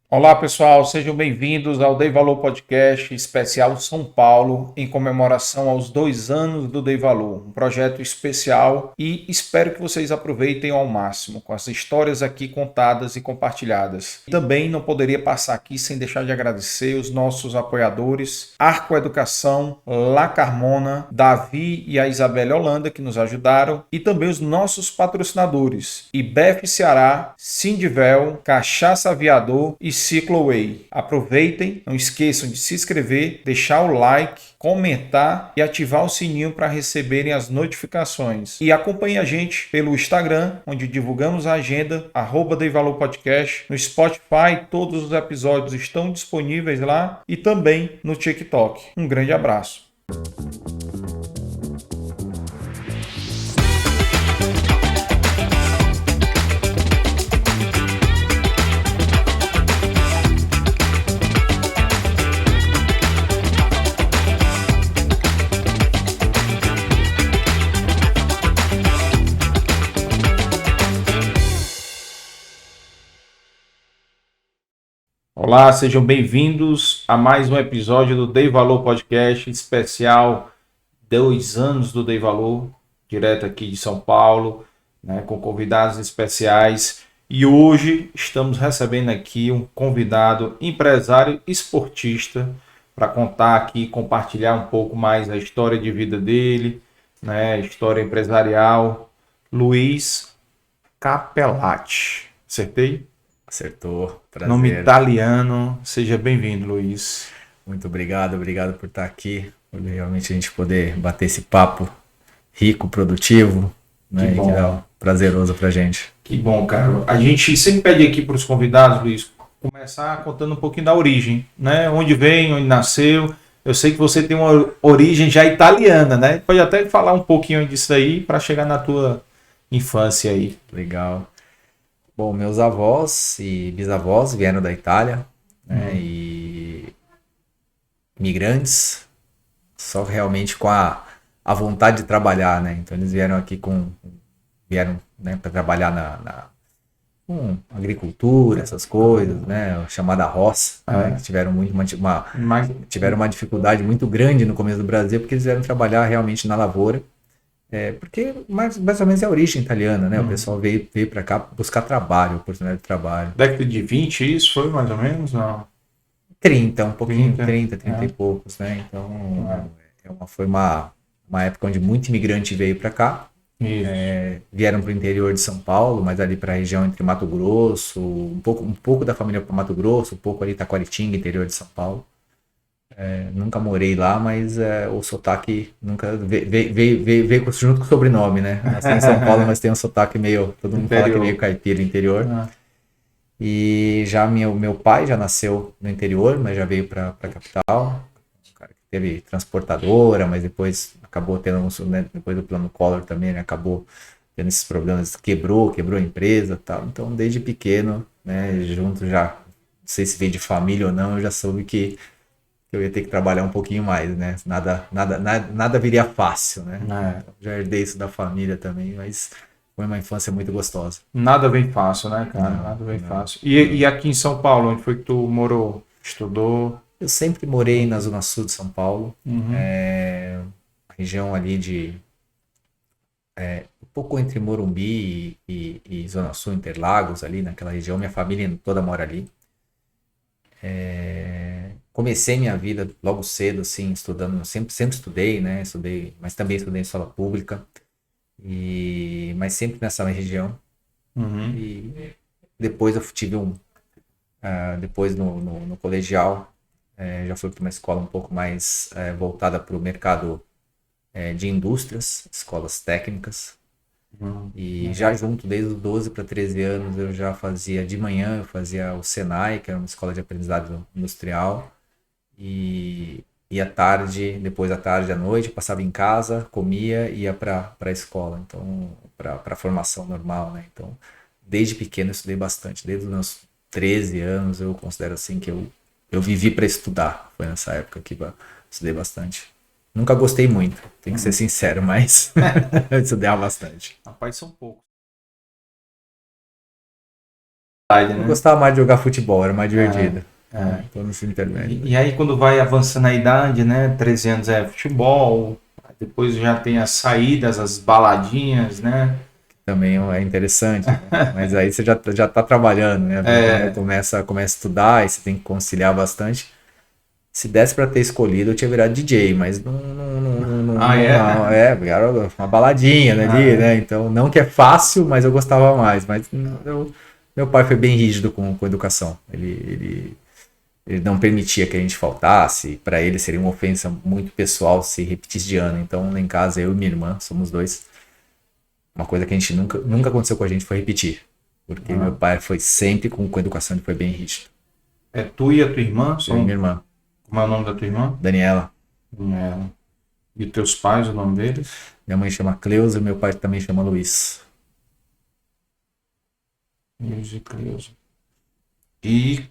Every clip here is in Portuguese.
Olá pessoal, sejam bem-vindos ao Dei Valor Podcast especial São Paulo, em comemoração aos 2 anos do Dei Valor, um projeto especial e espero que vocês aproveitem ao máximo com as histórias aqui contadas e compartilhadas. Também não poderia passar aqui sem deixar de agradecer os nossos apoiadores, Arco Educação, La Carmona, Davi e a Isabelle Holanda que nos ajudaram e também os nossos patrocinadores, IBEF Ceará, Sindivel, Cachaça Aviador e Cicloway. Aproveitem, não esqueçam de se inscrever, deixar o like, comentar e ativar o sininho para receberem as notificações. E acompanhe a gente pelo Instagram, onde divulgamos a agenda, @DeiValorPodcast. No Spotify, todos os episódios estão disponíveis lá e também no TikTok. Um grande abraço. Olá, sejam bem-vindos a mais um episódio do Dei Valor Podcast especial 2 anos do Dei Valor, direto aqui de São Paulo, né, com convidados especiais. E hoje estamos recebendo aqui um convidado empresário esportista para contar aqui, compartilhar um pouco mais a história de vida dele, né, história empresarial, Luiz Capellati. Acertei? Acertou, Nome prazer. italiano. Seja bem-vindo, Luiz. Muito obrigado por estar aqui, por realmente a gente poder bater esse papo rico, produtivo, né? Que bom. E que é prazeroso pra gente. Que bom, cara. A gente sempre pede aqui para os convidados, Luiz, começar contando um pouquinho da origem, né? Onde vem, onde nasceu. Eu sei que você tem uma origem já italiana, né? Pode até falar um pouquinho disso aí para chegar na tua infância aí. Legal. Bom, meus avós e bisavós vieram da Itália, né? E imigrantes, só realmente com a vontade de trabalhar, né? Então eles vieram aqui vieram, né, para trabalhar com agricultura, essas coisas, né? Chamada roça, né? Que tiveram tiveram uma dificuldade muito grande no começo do Brasil, porque eles vieram trabalhar realmente na lavoura. Porque mais ou menos é a origem italiana, né? O pessoal veio para cá buscar trabalho, oportunidade de trabalho. Década de 20, isso foi mais ou menos? Não. 30, um pouquinho, 30 é. e poucos, né? Então, foi uma época onde muito imigrante veio para cá. Isso. Vieram para o interior de São Paulo, mas ali para a região entre Mato Grosso, um pouco da família para Mato Grosso, um pouco ali Taquaritinga, interior de São Paulo. Nunca morei lá, mas o sotaque nunca veio junto com o sobrenome, né? Nasci em São Paulo, mas tem um sotaque meio, todo mundo fala que é meio caipira interior. E já meu pai já nasceu no interior, mas já veio para a capital. Um cara que teve transportadora, mas depois acabou tendo, né, depois do plano Collor também, ele acabou tendo esses problemas, quebrou a empresa e tal. Então, desde pequeno, né, junto já, não sei se veio de família ou não, eu já soube que eu ia ter que trabalhar um pouquinho mais, né? Nada viria fácil, né? Então, já herdei isso da família também, mas foi uma infância muito gostosa. Nada vem fácil, né, cara? Nada vem fácil. E aqui em São Paulo, onde foi que tu morou? Estudou? Eu sempre morei na Zona Sul de São Paulo, região ali um pouco entre Morumbi e Zona Sul, Interlagos, ali naquela região. Minha família toda mora ali. Comecei minha vida logo cedo, assim, estudando, sempre estudei, né? Mas também estudei em escola pública, mas sempre nessa região. E depois eu tive depois no colegial, já fui para uma escola um pouco mais voltada para o mercado de indústrias, escolas técnicas. E já junto, desde os 12 para 13 anos, eu já fazia de manhã, eu fazia o Senai, que era uma escola de aprendizado industrial. E à tarde, depois da tarde à noite, passava em casa, comia e ia para a escola, então, para a formação normal, né? Então, desde pequeno eu estudei bastante, desde os meus 13 anos eu considero assim que eu vivi para estudar, foi nessa época que eu estudei bastante. Nunca gostei muito, tenho que ser sincero, mas eu estudava bastante. Rapaz, são poucos. Eu gostava mais de jogar futebol, era mais divertido. Tô nesse intermédio. E aí quando vai avançando a idade, né? 13 anos é futebol, depois já tem as saídas, as baladinhas, né? Também é interessante, né? Mas aí você já tá trabalhando, né? Começa a estudar e você tem que conciliar bastante. Se desse pra ter escolhido, eu tinha virado DJ, mas era uma baladinha ali, né? Então, não que é fácil, mas eu gostava mais. Mas meu pai foi bem rígido com educação. Ele não permitia que a gente faltasse. Para ele seria uma ofensa muito pessoal se repetisse de ano. Então, lá em casa, eu e minha irmã, somos dois. Uma coisa que a gente nunca aconteceu com a gente foi repetir. Porque meu pai foi sempre com educação, ele foi bem rígido. É tu e a tua irmã? Eu e minha irmã. Como é o nome da tua irmã? Daniela. Daniela. E os teus pais, o nome deles? Minha mãe chama Cleusa e meu pai também chama Luiz. Luiz e Cleusa. E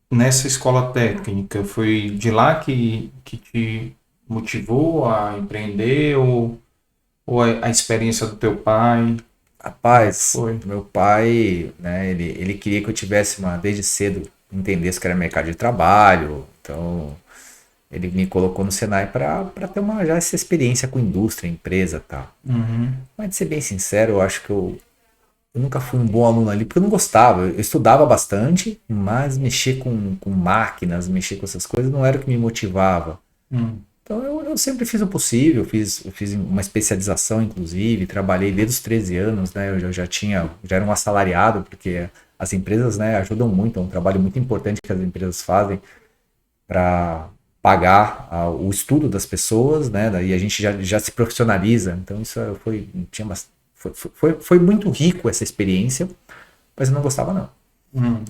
nessa escola técnica, foi de lá que te motivou a empreender ou a experiência do teu pai? Rapaz, meu pai, né, ele queria que eu tivesse desde cedo, entendesse que era mercado de trabalho, então ele me colocou no Senai para ter já essa experiência com indústria, empresa e tal. Mas de ser bem sincero, eu acho que eu nunca fui um bom aluno ali, porque eu não gostava, eu estudava bastante, mas mexer com máquinas, mexer com essas coisas não era o que me motivava. Então eu sempre fiz o possível, eu fiz uma especialização, inclusive, trabalhei desde os 13 anos, né? Eu já era um assalariado, porque as empresas, né, ajudam muito, é um trabalho muito importante que as empresas fazem para pagar o estudo das pessoas, né? Daí a gente já se profissionaliza, então isso foi muito rico essa experiência, mas eu não gostava não.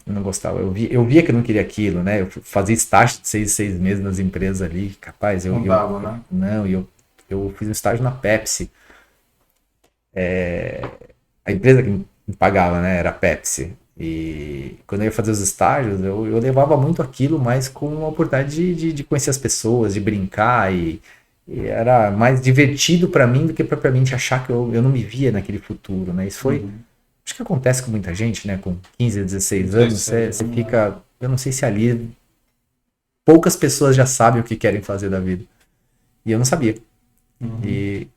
Eu não gostava, eu via que eu não queria aquilo, né? Eu fazia estágio de 6 meses nas empresas ali, capaz, eu fiz um estágio na Pepsi. A empresa que me pagava, né, era a Pepsi. E quando eu ia fazer os estágios, eu levava muito aquilo, mas com uma oportunidade de conhecer as pessoas, de brincar, e era mais divertido para mim do que propriamente achar que eu não me via naquele futuro, né? Isso foi... Acho que acontece com muita gente, né? Com 15, 16 anos, você fica... Eu não sei se ali... Poucas pessoas já sabem o que querem fazer da vida. E eu não sabia.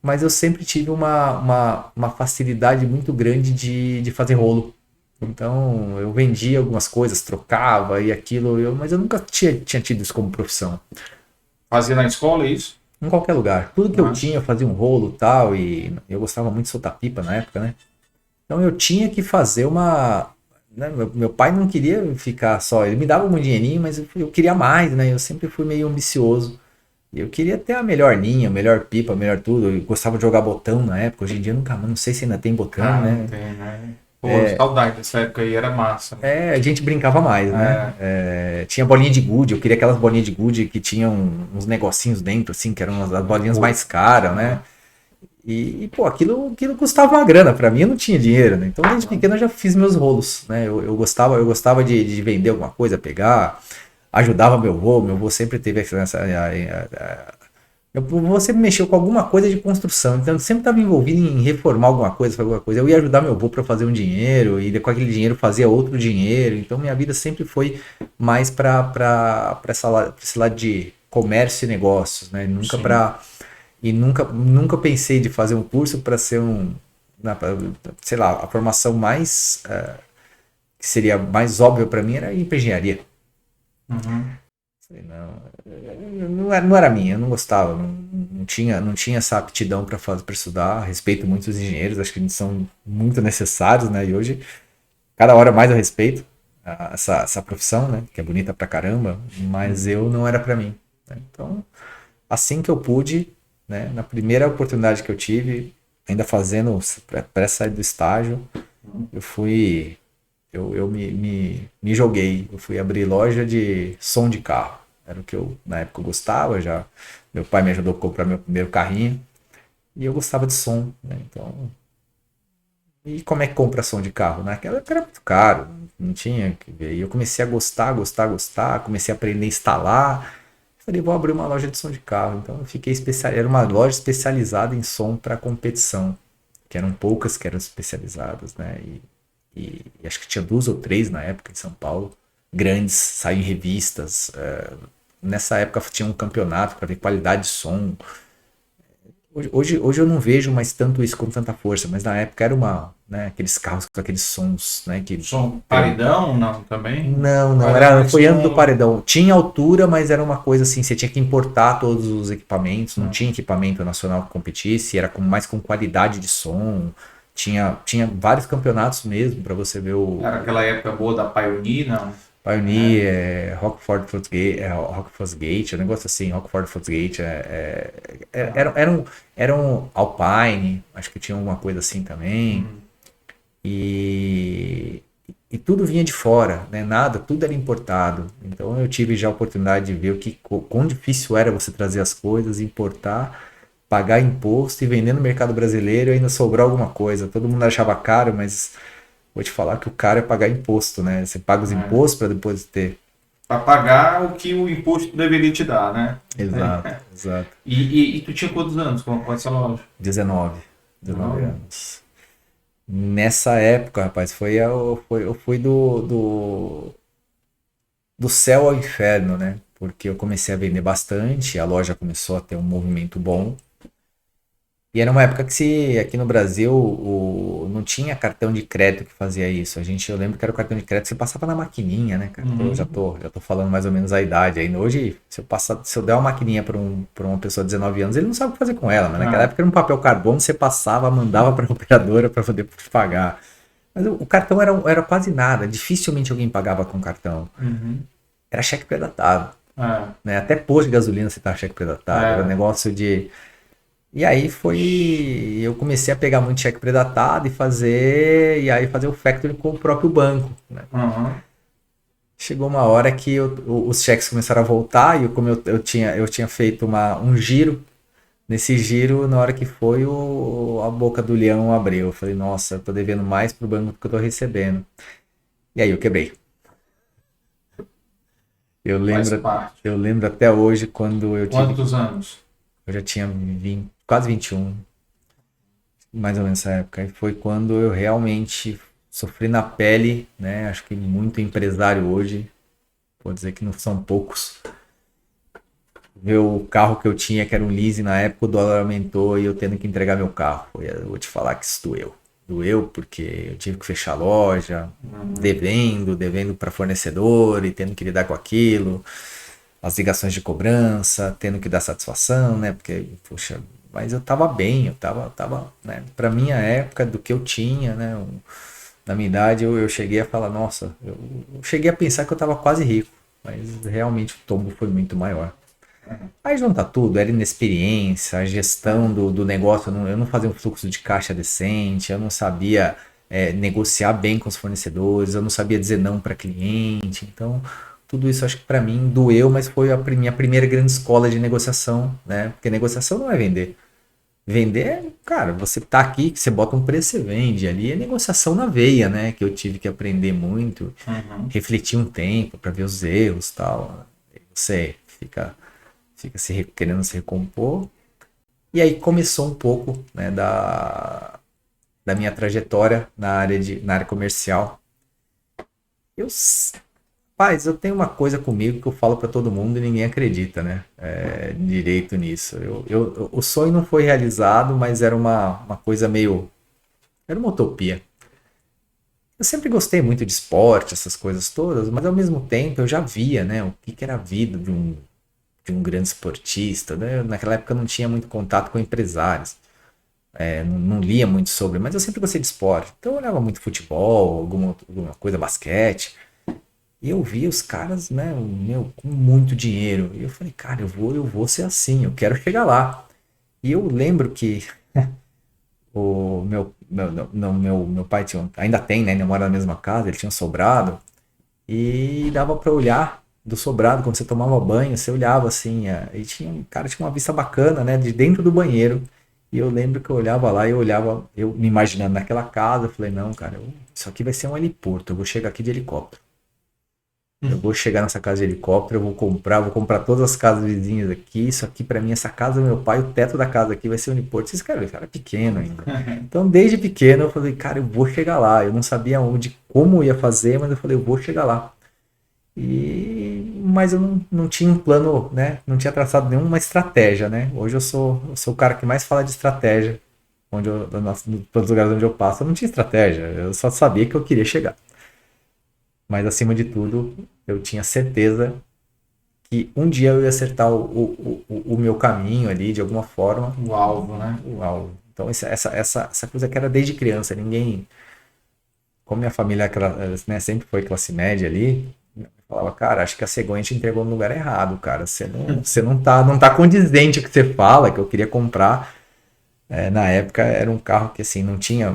Mas eu sempre tive uma facilidade muito grande de fazer rolo. Então, eu vendia algumas coisas, trocava e aquilo, mas eu nunca tinha tido isso como profissão. Fazia na escola isso? Em qualquer lugar. Tudo que eu tinha, eu fazia um rolo e tal, e eu gostava muito de soltar pipa na época, né? Então eu tinha que fazer né, meu pai não queria ficar só, ele me dava um dinheirinho, mas eu queria mais, né? Eu sempre fui meio ambicioso. Eu queria ter a melhor linha, a melhor pipa, a melhor tudo. Eu gostava de jogar botão na época, hoje em dia não sei se ainda tem botão, né? Não tem, né? Pô, saudade dessa época aí, era massa. A gente brincava mais, né? Tinha bolinha de gude, eu queria aquelas bolinhas de gude que tinham uns negocinhos dentro, assim, que eram as bolinhas mais caras, né? E pô, aquilo custava uma grana, pra mim eu não tinha dinheiro, né? Então desde pequeno eu já fiz meus rolos, né? Eu gostava de vender alguma coisa, pegar, ajudava meu avô sempre teve essa... Meu avô sempre mexeu com alguma coisa de construção, então eu sempre estava envolvido em reformar alguma coisa, fazer alguma coisa. Eu ia ajudar meu avô para fazer um dinheiro, e com aquele dinheiro fazia outro dinheiro, então minha vida sempre foi mais para esse lado de comércio e negócios, né? Nunca pensei de fazer um curso para ser sei lá, a formação mais que seria mais óbvia para mim era engenharia. Não era minha, eu não gostava, não tinha essa aptidão para estudar. Respeito muito os engenheiros, acho que eles são muito necessários, né? E hoje, cada hora mais eu respeito essa profissão, né? Que é bonita pra caramba, mas eu não era para mim, né? Então, assim que eu pude, né? Na primeira oportunidade que eu tive, ainda fazendo para sair do estágio, eu me joguei, eu fui abrir loja de som de carro. Era o que eu, na época, eu gostava, meu pai me ajudou a comprar meu primeiro carrinho, e eu gostava de som, né? Então, e como é que compra som de carro? Naquela época era muito caro, não tinha que ver. E eu comecei a gostar, comecei a aprender a instalar. Falei, vou abrir uma loja de som de carro. Então eu fiquei era uma loja especializada em som para competição, que eram poucas que eram especializadas, né? e acho que tinha 2 ou 3 na época em São Paulo, grandes, saíam em revistas. Nessa época tinha um campeonato para ver qualidade de som. Hoje eu não vejo mais tanto isso com tanta força, mas na época era né, aqueles carros com aqueles sons, né, que Som paredão, não, também? não, foi antes do paredão. Tinha altura, mas era uma coisa assim, você tinha que importar todos os equipamentos, não tinha equipamento nacional que competisse, era mais com qualidade de som. Tinha vários campeonatos mesmo para você ver o Era aquela época boa da Pioneer, não? Pioneer, Rockford Fosgate, um negócio assim, Rockford Fosgate, era um Alpine, acho que tinha alguma coisa assim também. E tudo vinha de fora, né? Nada, tudo era importado. Então eu tive já a oportunidade de ver quão difícil era você trazer as coisas, importar, pagar imposto e vender no mercado brasileiro e ainda sobrar alguma coisa. Todo mundo achava caro, mas vou te falar que o caro é pagar imposto, né? Você paga os impostos para depois ter. Para pagar o que o imposto deveria te dar, né? Exato, exato. E tu tinha quantos anos com essa loja? 19 anos. Nessa época, rapaz, eu fui do céu ao inferno, né? Porque eu comecei a vender bastante, a loja começou a ter um movimento bom. E era uma época que aqui no Brasil não tinha cartão de crédito que fazia isso. Eu lembro que era o cartão de crédito que você passava na maquininha, né, cara? Eu já tô falando mais ou menos a idade ainda. Hoje, se eu der uma maquininha para uma pessoa de 19 anos, ele não sabe o que fazer com ela, mas naquela época era um papel carbono, você passava, mandava para a operadora para poder pagar. Mas o cartão era quase nada, dificilmente alguém pagava com cartão. Era cheque predatado. Né? Até posto de gasolina você tá cheque predatado. Era um negócio de... E aí eu comecei a pegar muito cheque predatado e aí fazer o factoring com o próprio banco, né? Chegou uma hora que os cheques começaram a voltar e como eu tinha feito um giro, nesse giro, na hora que foi, a boca do leão abriu. Eu falei, nossa, eu tô devendo mais pro banco do que eu tô recebendo. E aí eu quebrei. Eu lembro até hoje quando eu tive... Quantos anos? Eu já tinha quase 21, mais ou menos nessa época. E foi quando eu realmente sofri na pele, né? Acho que muito empresário hoje, vou dizer que não são poucos. Ver o carro que eu tinha, que era um leasing na época, o dólar aumentou e eu tendo que entregar meu carro. Eu vou te falar que isso doeu. Doeu porque eu tive que fechar a loja, devendo para fornecedor e tendo que lidar com aquilo. As ligações de cobrança, tendo que dar satisfação, né? Porque, poxa, mas eu tava bem, eu tava, né? Pra minha época, do que eu tinha, né? Na minha idade, eu cheguei a falar, nossa, eu cheguei a pensar que eu tava quase rico, mas realmente o tombo foi muito maior. Aí junta tudo, era inexperiência, a gestão do negócio, eu não fazia um fluxo de caixa decente, eu não sabia negociar bem com os fornecedores, eu não sabia dizer não para cliente, então... Tudo isso acho que para mim doeu, mas foi a minha primeira grande escola de negociação, né? Porque negociação não é vender. Vender é, cara, você tá aqui, que você bota um preço, você vende. Ali é negociação na veia, né? Que eu tive que aprender muito, refletir um tempo para ver os erros e tal. Você fica querendo se recompor. E aí começou um pouco, né, da minha trajetória na área comercial. Rapaz, eu tenho uma coisa comigo que eu falo pra todo mundo e ninguém acredita, né? Direito nisso. O sonho não foi realizado, mas era uma coisa meio... Era uma utopia. Eu sempre gostei muito de esporte, essas coisas todas, mas ao mesmo tempo eu já via, né? O que era a vida de um grande esportista, né? Naquela época eu não tinha muito contato com empresários. Não lia muito sobre, mas eu sempre gostei de esporte. Então eu olhava muito futebol, alguma coisa, basquete... E eu vi os caras, né, com muito dinheiro. E eu falei, cara, eu vou ser assim, eu quero chegar lá. E eu lembro que o meu pai ainda tem, né, ainda mora na mesma casa, ele tinha um sobrado. E dava para olhar do sobrado, quando você tomava banho, você olhava assim, e tinha uma vista bacana, né, de dentro do banheiro. E eu lembro que eu olhava lá, eu me imaginando naquela casa, eu falei, não, cara, isso aqui vai ser um heliporto, eu vou chegar aqui de helicóptero. Eu vou chegar nessa casa de helicóptero, eu vou comprar todas as casas vizinhas aqui. Isso aqui pra mim, essa casa do meu pai, o teto da casa aqui vai ser Uniporto. Vocês querem ver? Cara, pequeno ainda. Então, desde pequeno, eu falei, cara, eu vou chegar lá. Eu não sabia onde, como eu ia fazer, mas eu falei, eu vou chegar lá. Mas eu não tinha um plano, né? Não tinha traçado nenhuma estratégia, né? Hoje eu sou o cara que mais fala de estratégia, todos os lugares onde eu passo. Eu não tinha estratégia, eu só sabia que eu queria chegar. Mas acima de tudo, eu tinha certeza que um dia eu ia acertar o meu caminho ali, de alguma forma. O alvo, né? O alvo. Então, essa coisa que era desde criança. Ninguém. Como minha família né, sempre foi classe média ali, eu falava, cara, acho que a cegonha te entregou no lugar errado, cara. Você não tá condizente com o que você fala, que eu queria comprar. Na época era um carro que assim, não tinha.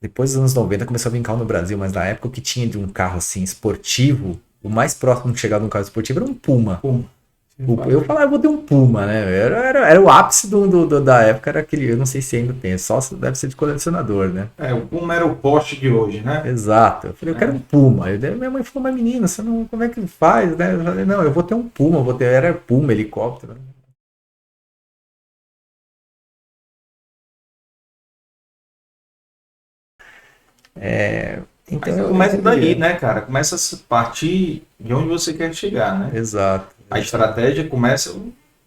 Depois dos anos 90 começou a vir carro no Brasil, mas na época o que tinha de um carro assim esportivo, o mais próximo que chegava de um carro esportivo era um Puma. Eu falava, eu vou ter um Puma, né? Era o ápice da época, era aquele, eu não sei se ainda tem, só deve ser de colecionador, né? O Puma era o Porsche de hoje, né? Exato. Eu falei, eu quero um Puma. Minha mãe falou, mas menina, você não, como é que faz, né? Eu falei, não, eu vou ter um Puma, era Puma, helicóptero. Mas Então, começa daí, né, cara? Começa a partir de onde você quer chegar, né? exato. A estratégia começa a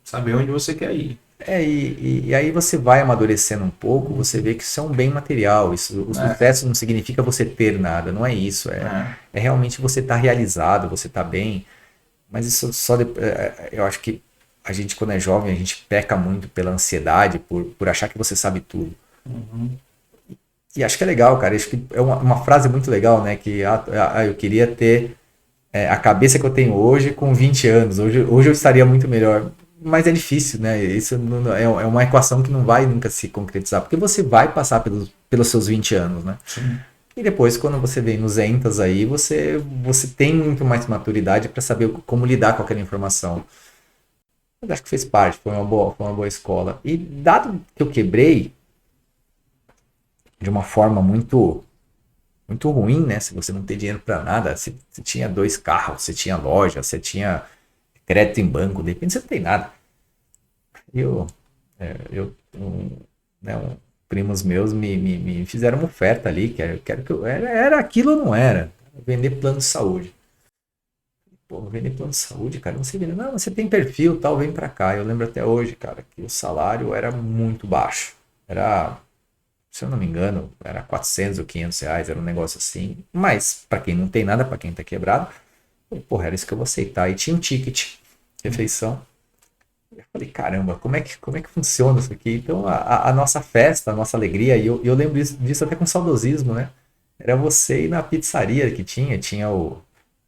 saber onde você quer ir. E aí você vai amadurecendo um pouco, você vê que isso é um bem material. O sucesso não significa você ter nada, não é isso. É realmente você estar realizado, você estar bem. Mas isso eu acho que a gente, quando é jovem, a gente peca muito pela ansiedade, por achar que você sabe tudo. E acho que é legal, cara. Acho que é uma frase muito legal, né? Que eu queria ter a cabeça que eu tenho hoje com 20 anos. Hoje eu estaria muito melhor. Mas é difícil, né? Isso é uma equação que não vai nunca se concretizar. Porque você vai passar pelos seus 20 anos, né? Sim. E depois, quando você vem nos entas aí, você tem muito mais maturidade para saber como lidar com aquela informação. Eu acho que fez parte, foi uma boa escola. E dado que eu quebrei de uma forma muito muito ruim, né? Se você não tem dinheiro para nada, você tinha 2 carros, você tinha loja, você tinha crédito em banco, de repente você não tem nada. Primos meus me fizeram uma oferta ali, era aquilo ou não era? Vender plano de saúde. Pô, vender plano de saúde, cara, não sei vender. Não, você tem perfil, tal, vem pra cá. Eu lembro até hoje, cara, que o salário era muito baixo. Era, se eu não me engano, era 400 ou 500 reais, era um negócio assim. Mas, pra quem não tem nada, pra quem tá quebrado, porra, era isso que eu vou aceitar. E tinha um ticket, refeição. Eu falei, caramba, como é que funciona isso aqui? Então, a nossa festa, a nossa alegria, e eu lembro disso até com saudosismo, né? Era você ir na pizzaria que tinha o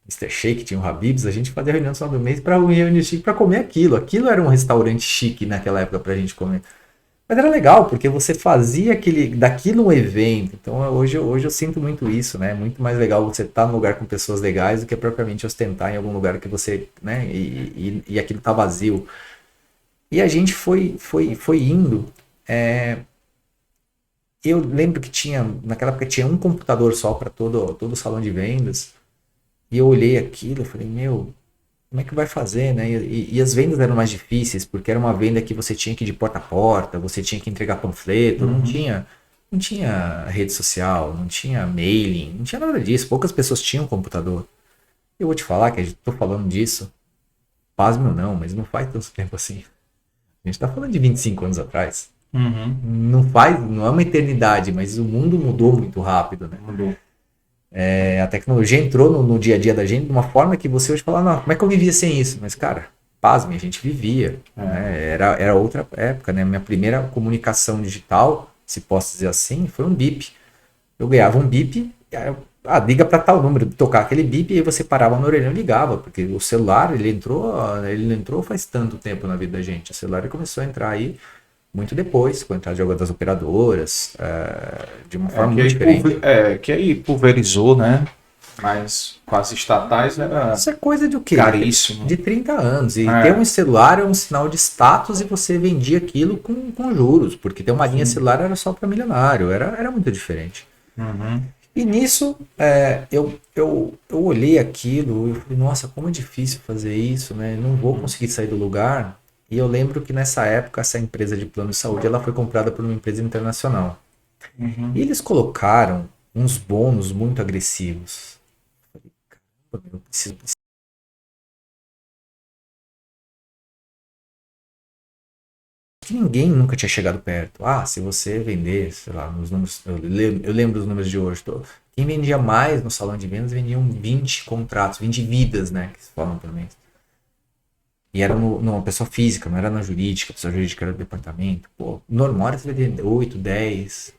Mr. Shake, tinha o Habib's, a gente fazia reunião no final do mês para reunir chique para comer aquilo. Aquilo era um restaurante chique naquela época pra gente comer. Mas era legal, porque você fazia daquilo um evento. Então hoje eu sinto muito isso, né? Muito mais legal você estar num lugar com pessoas legais do que propriamente ostentar em algum lugar que você, né? E aquilo tá vazio. E a gente foi indo. Eu lembro que naquela época tinha um computador só para todo o salão de vendas. E eu olhei aquilo e falei, meu, como é que vai fazer, né? E as vendas eram mais difíceis, porque era uma venda que você tinha que ir de porta a porta, você tinha que entregar panfleto, não tinha rede social, não tinha mailing, não tinha nada disso. Poucas pessoas tinham computador. Eu vou te falar que estou falando disso, pasme ou não, mas não faz tanto tempo assim. A gente está falando de 25 anos atrás. Não é uma eternidade, mas o mundo mudou muito rápido, né? Mudou. A tecnologia entrou no dia a dia da gente de uma forma que você hoje fala, não, como é que eu vivia sem isso? Mas, cara, pasme, a gente vivia. Né? Era outra época, né? Minha primeira comunicação digital, se posso dizer assim, foi um bip. Eu ganhava um bip, liga para tal número, tocar aquele bip, e aí você parava no orelhão e ligava, porque o celular, ele entrou faz tanto tempo na vida da gente. O celular ele começou a entrar aí muito depois, com a entrada de algumas das operadoras, de uma forma muito diferente. Que aí pulverizou, né? Mas com as estatais era Isso é coisa de o quê? caríssimo. De 30 anos. E ter um celular é um sinal de status e você vendia aquilo com juros, porque ter uma linha celular era só para milionário, era muito diferente. E nisso, eu olhei aquilo e falei, nossa, como é difícil fazer isso, né? Não vou conseguir sair do lugar. E eu lembro que nessa época, essa empresa de plano de saúde, ela foi comprada por uma empresa internacional. E eles colocaram uns bônus muito agressivos. Eu falei, caramba, eu preciso. Que ninguém nunca tinha chegado perto. Ah, se você vender, sei lá, nos números, eu lembro os números de hoje. Quem vendia mais no salão de vendas vendiam 20 contratos, 20 vidas, né? Que se falam por mês. E era numa pessoa física, não era na jurídica. A pessoa jurídica era do departamento. Pô, normal era você vender 8, 10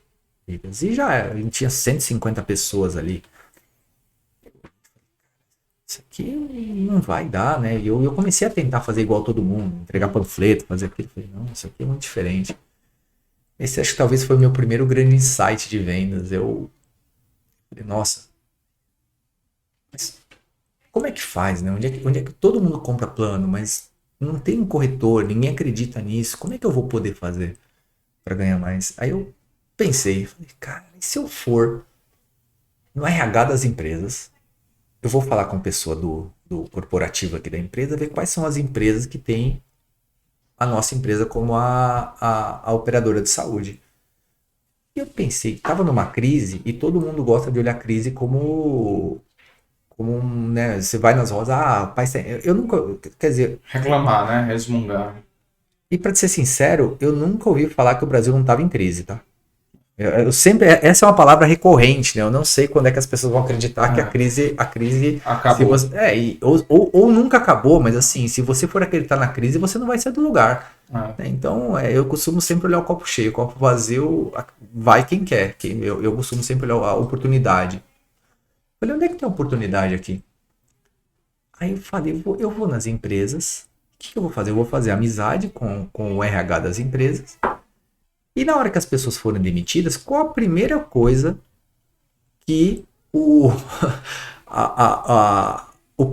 vidas. E já tinha 150 pessoas ali. Isso aqui não vai dar, né? E eu comecei a tentar fazer igual todo mundo, entregar panfleto, fazer aquilo. Falei, não, isso aqui é muito diferente. Esse acho que talvez foi o meu primeiro grande insight de vendas. Eu falei, nossa, mas como é que faz, né? Onde é que todo mundo compra plano, mas não tem um corretor, ninguém acredita nisso. Como é que eu vou poder fazer para ganhar mais? Aí eu pensei, falei, cara, e se eu for no RH das empresas, eu vou falar com a pessoa do corporativo aqui da empresa, ver quais são as empresas que têm a nossa empresa como a operadora de saúde. E eu pensei, estava numa crise e todo mundo gosta de olhar a crise como né, você vai nas rodas, pai, eu nunca, quer dizer, Reclamar, né? Resmungar. e para ser sincero, eu nunca ouvi falar que o Brasil não estava em crise, tá? Eu sempre, essa é uma palavra recorrente, né? Eu não sei quando é que as pessoas vão acreditar que a crise Acabou. Ou nunca acabou, mas assim, se você for acreditar na crise, você não vai sair do lugar. Né? Então, eu costumo sempre olhar o copo cheio, o copo vazio, vai quem quer. Eu costumo sempre olhar a oportunidade. Falei, onde é que tem oportunidade aqui? Aí eu falei, eu vou nas empresas, o que eu vou fazer? Eu vou fazer amizade com o RH das empresas. E na hora que as pessoas forem demitidas, qual a primeira coisa que o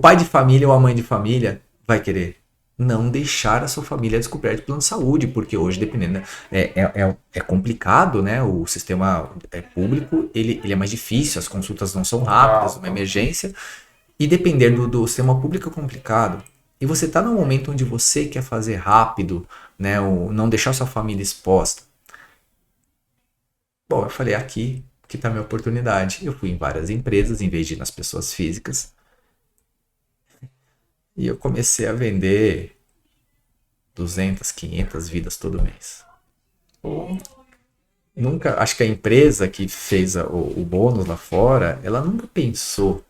pai de família ou a mãe de família vai querer? Não deixar a sua família descoberta de plano de saúde, porque hoje, dependendo, é complicado, né? O sistema público, ele é mais difícil, as consultas não são rápidas, uma emergência, e depender do sistema público é complicado. E você está num momento onde você quer fazer rápido, né? Não deixar sua família exposta. Bom, eu falei, aqui que está a minha oportunidade. Eu fui em várias empresas, em vez de ir nas pessoas físicas. E eu comecei a vender 200, 500 vidas todo mês. Nunca, acho que a empresa que fez o bônus lá fora, ela nunca pensou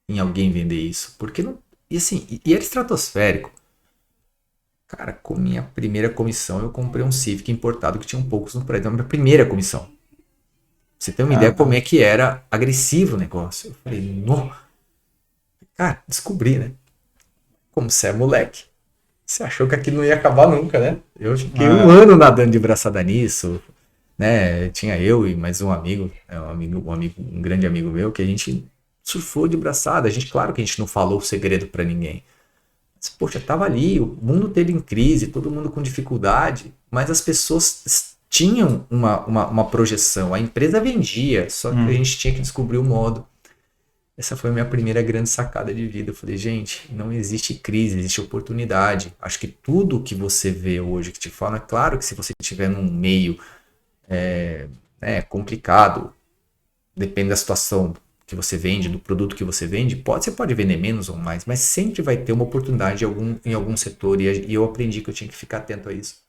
em alguém vender isso. Porque não. E assim, e era estratosférico. Cara, com minha primeira comissão, eu comprei um Civic importado que tinha poucos no prédio. Minha primeira comissão. Você tem uma ideia como é que era agressivo o negócio. Eu falei, não. Cara, descobri, né? Como você é moleque. Você achou que aquilo não ia acabar nunca, né? Eu fiquei um ano nadando de braçada nisso, né? Tinha eu e mais um amigo, um grande amigo meu, que a gente surfou de braçada. Claro que a gente não falou o segredo pra ninguém. Mas, poxa, tava ali, o mundo teve em crise, todo mundo com dificuldade, mas as pessoas tinham uma projeção. A empresa vendia, só que a gente tinha que descobrir o modo. Essa foi a minha primeira grande sacada de vida. Eu falei, gente, não existe crise, existe oportunidade. Acho que tudo que você vê hoje que te falam, é claro que se você estiver num meio complicado, depende da situação que você vende, do produto que você vende, você pode vender menos ou mais, mas sempre vai ter uma oportunidade em algum setor e eu aprendi que eu tinha que ficar atento a isso.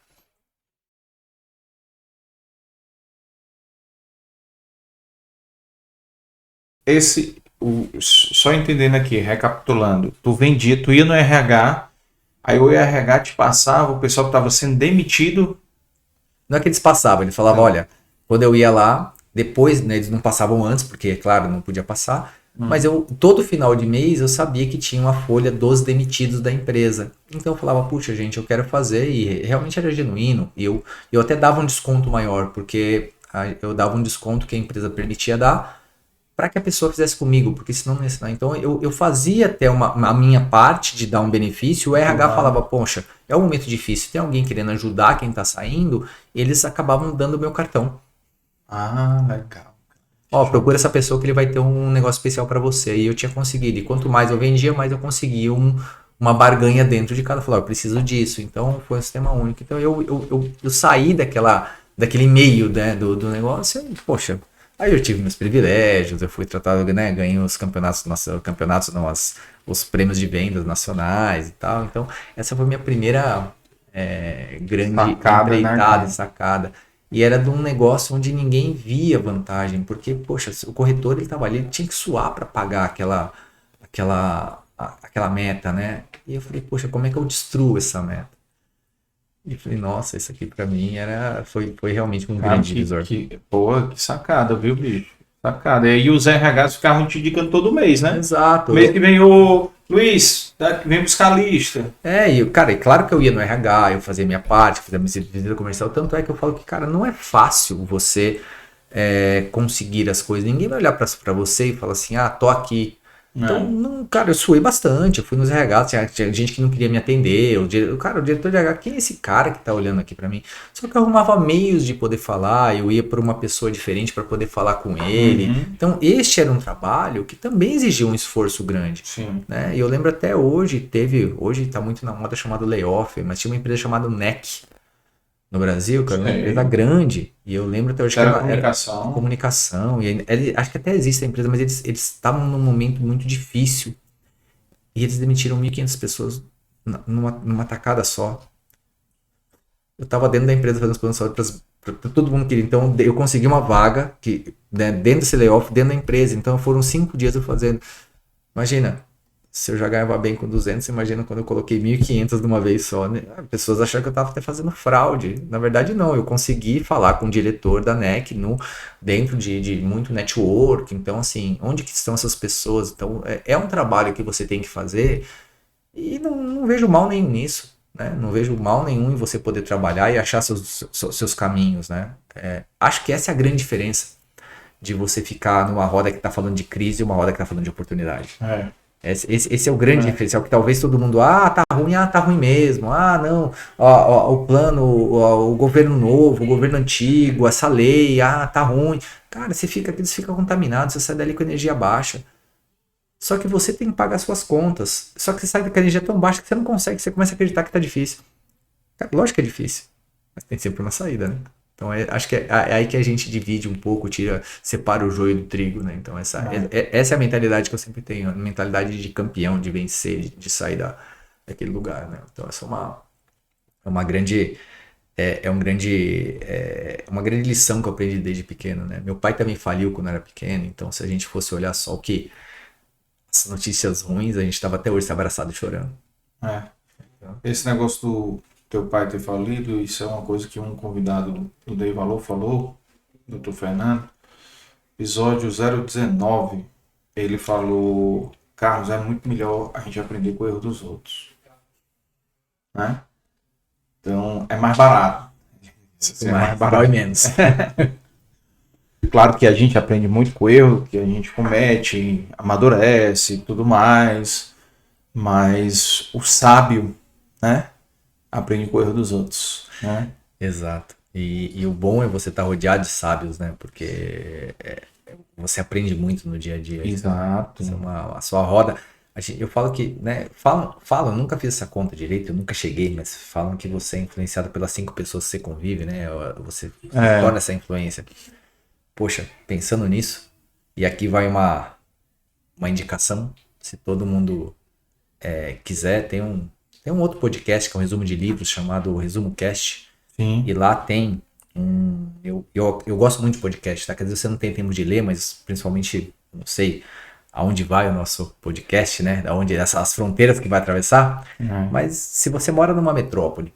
Só entendendo aqui, recapitulando, tu ia no RH, aí o RH te passava, o pessoal que estava sendo demitido. Não é que eles passavam, eles falavam, olha, quando eu ia lá, depois, né, eles não passavam antes, porque, claro, não podia passar, mas todo final de mês eu sabia que tinha uma folha dos demitidos da empresa. Então eu falava, puxa, gente, eu quero fazer, e realmente era genuíno, e eu até dava um desconto maior, porque eu dava um desconto que a empresa permitia dar, para que a pessoa fizesse comigo, porque senão não ia assinar. Então eu fazia até a minha parte de dar um benefício, o RH falava, poxa, é um momento difícil, tem alguém querendo ajudar quem está saindo, eles acabavam dando o meu cartão. Ah, legal. Procura essa pessoa que ele vai ter um negócio especial para você. E eu tinha conseguido. E quanto mais eu vendia, mais eu conseguia uma barganha dentro de cada. Falei, eu preciso disso. Então foi um sistema único. Então eu saí daquele meio, né, do negócio e, poxa, aí eu tive meus privilégios, eu fui tratado, né, ganhei os campeonatos não, os prêmios de vendas nacionais e tal. Então essa foi minha primeira grande Sacada, empreitada, né? sacada. E era de um negócio onde ninguém via vantagem, porque, poxa, o corretor ele estava ali, ele tinha que suar para pagar aquela meta, né? E eu falei, poxa, como é que eu destruo essa meta? E falei, nossa, isso aqui para mim foi realmente um Cara, grande divisor. pô, que sacada, viu, bicho? Sacada. E aí os RHs ficavam te indicando todo mês, né? Exato. Mês que vem o Luiz, tá? Vem buscar a lista. Cara, e claro que eu ia no RH, eu fazia minha parte, fazia minha visita comercial, tanto é que eu falo que, cara, não é fácil você conseguir as coisas. Ninguém vai olhar pra você e falar assim, tô aqui. Então, É. não, cara, eu suei bastante, eu fui nos RH, tinha gente que não queria me atender, o diretor de RH, quem é esse cara que tá olhando aqui pra mim? Só que eu arrumava meios de poder falar, eu ia para uma pessoa diferente para poder falar com ele. Uhum. Então, este era um trabalho que também exigia um esforço grande. Sim. Né? E eu lembro até hoje, hoje está muito na moda chamada layoff, mas tinha uma empresa chamada NEC no Brasil, que era uma Sei. empresa grande, e eu lembro até hoje que era comunicação, e acho que até existe a empresa, mas eles estavam num momento muito difícil, e eles demitiram 1.500 pessoas numa tacada só. Eu estava dentro da empresa fazendo os planos de saúde para todo mundo queria, então eu consegui uma vaga que, né, dentro desse layoff, dentro da empresa, então foram 5 dias eu fazendo. Imagina, se eu já ganhava bem com 200, imagina quando eu coloquei 1.500 de uma vez só, né? As pessoas acharam que eu estava até fazendo fraude. Na verdade, não. Eu consegui falar com o diretor da NEC dentro de muito network. Então, assim, onde que estão essas pessoas? Então, é um trabalho que você tem que fazer e não vejo mal nenhum nisso, né? Não vejo mal nenhum em você poder trabalhar e achar seus caminhos, né? Acho que essa é a grande diferença de você ficar numa roda que está falando de crise e uma roda que está falando de oportunidade. Esse é o grande diferencial, que talvez todo mundo, tá ruim mesmo, não, o plano, o governo novo, o governo antigo, essa lei, tá ruim. Cara, você fica contaminado, você sai dali com energia baixa. Só que você tem que pagar suas contas. Só que você sai com a energia tão baixa que você não consegue, você começa a acreditar que tá difícil. Cara, lógico que é difícil, mas tem sempre uma saída, né? Então acho que é aí que a gente divide um pouco, separa o joio do trigo, né? Então essa é a mentalidade que eu sempre tenho, a mentalidade de campeão, de vencer, de sair daquele lugar, né? Então essa é uma grande uma grande lição que eu aprendi desde pequeno, né? Meu pai também faliu quando era pequeno, então se a gente fosse olhar só as notícias ruins, a gente estava até hoje se abraçado chorando. Esse negócio do teu pai ter falido, isso é uma coisa que um convidado do Dei Valor falou, Dr. Fernando, episódio 019, ele falou, Carlos, é muito melhor a gente aprender com o erro dos outros, né? Então, é mais barato. É mais barato e menos. Claro que a gente aprende muito com o erro que a gente comete, amadurece e tudo mais, mas o sábio, né, aprende com o erro dos outros, né? Exato. E o bom é você estar rodeado de sábios, né? Porque você aprende muito no dia a dia. Exato. A sua roda. Eu falo que, né? Falam, eu nunca fiz essa conta direito, eu nunca cheguei, mas falam que você é influenciado pelas 5 pessoas que você convive, né? Você torna essa influência. Poxa, pensando nisso, e aqui vai uma indicação, se todo mundo quiser, tem um outro podcast que é um resumo de livros chamado Resumo Cast. Sim. E lá tem eu gosto muito de podcast, tá? Quer dizer, você não tem tempo de ler, mas principalmente, não sei aonde vai o nosso podcast, né? Aonde as fronteiras que vai atravessar. Mas se você mora numa metrópole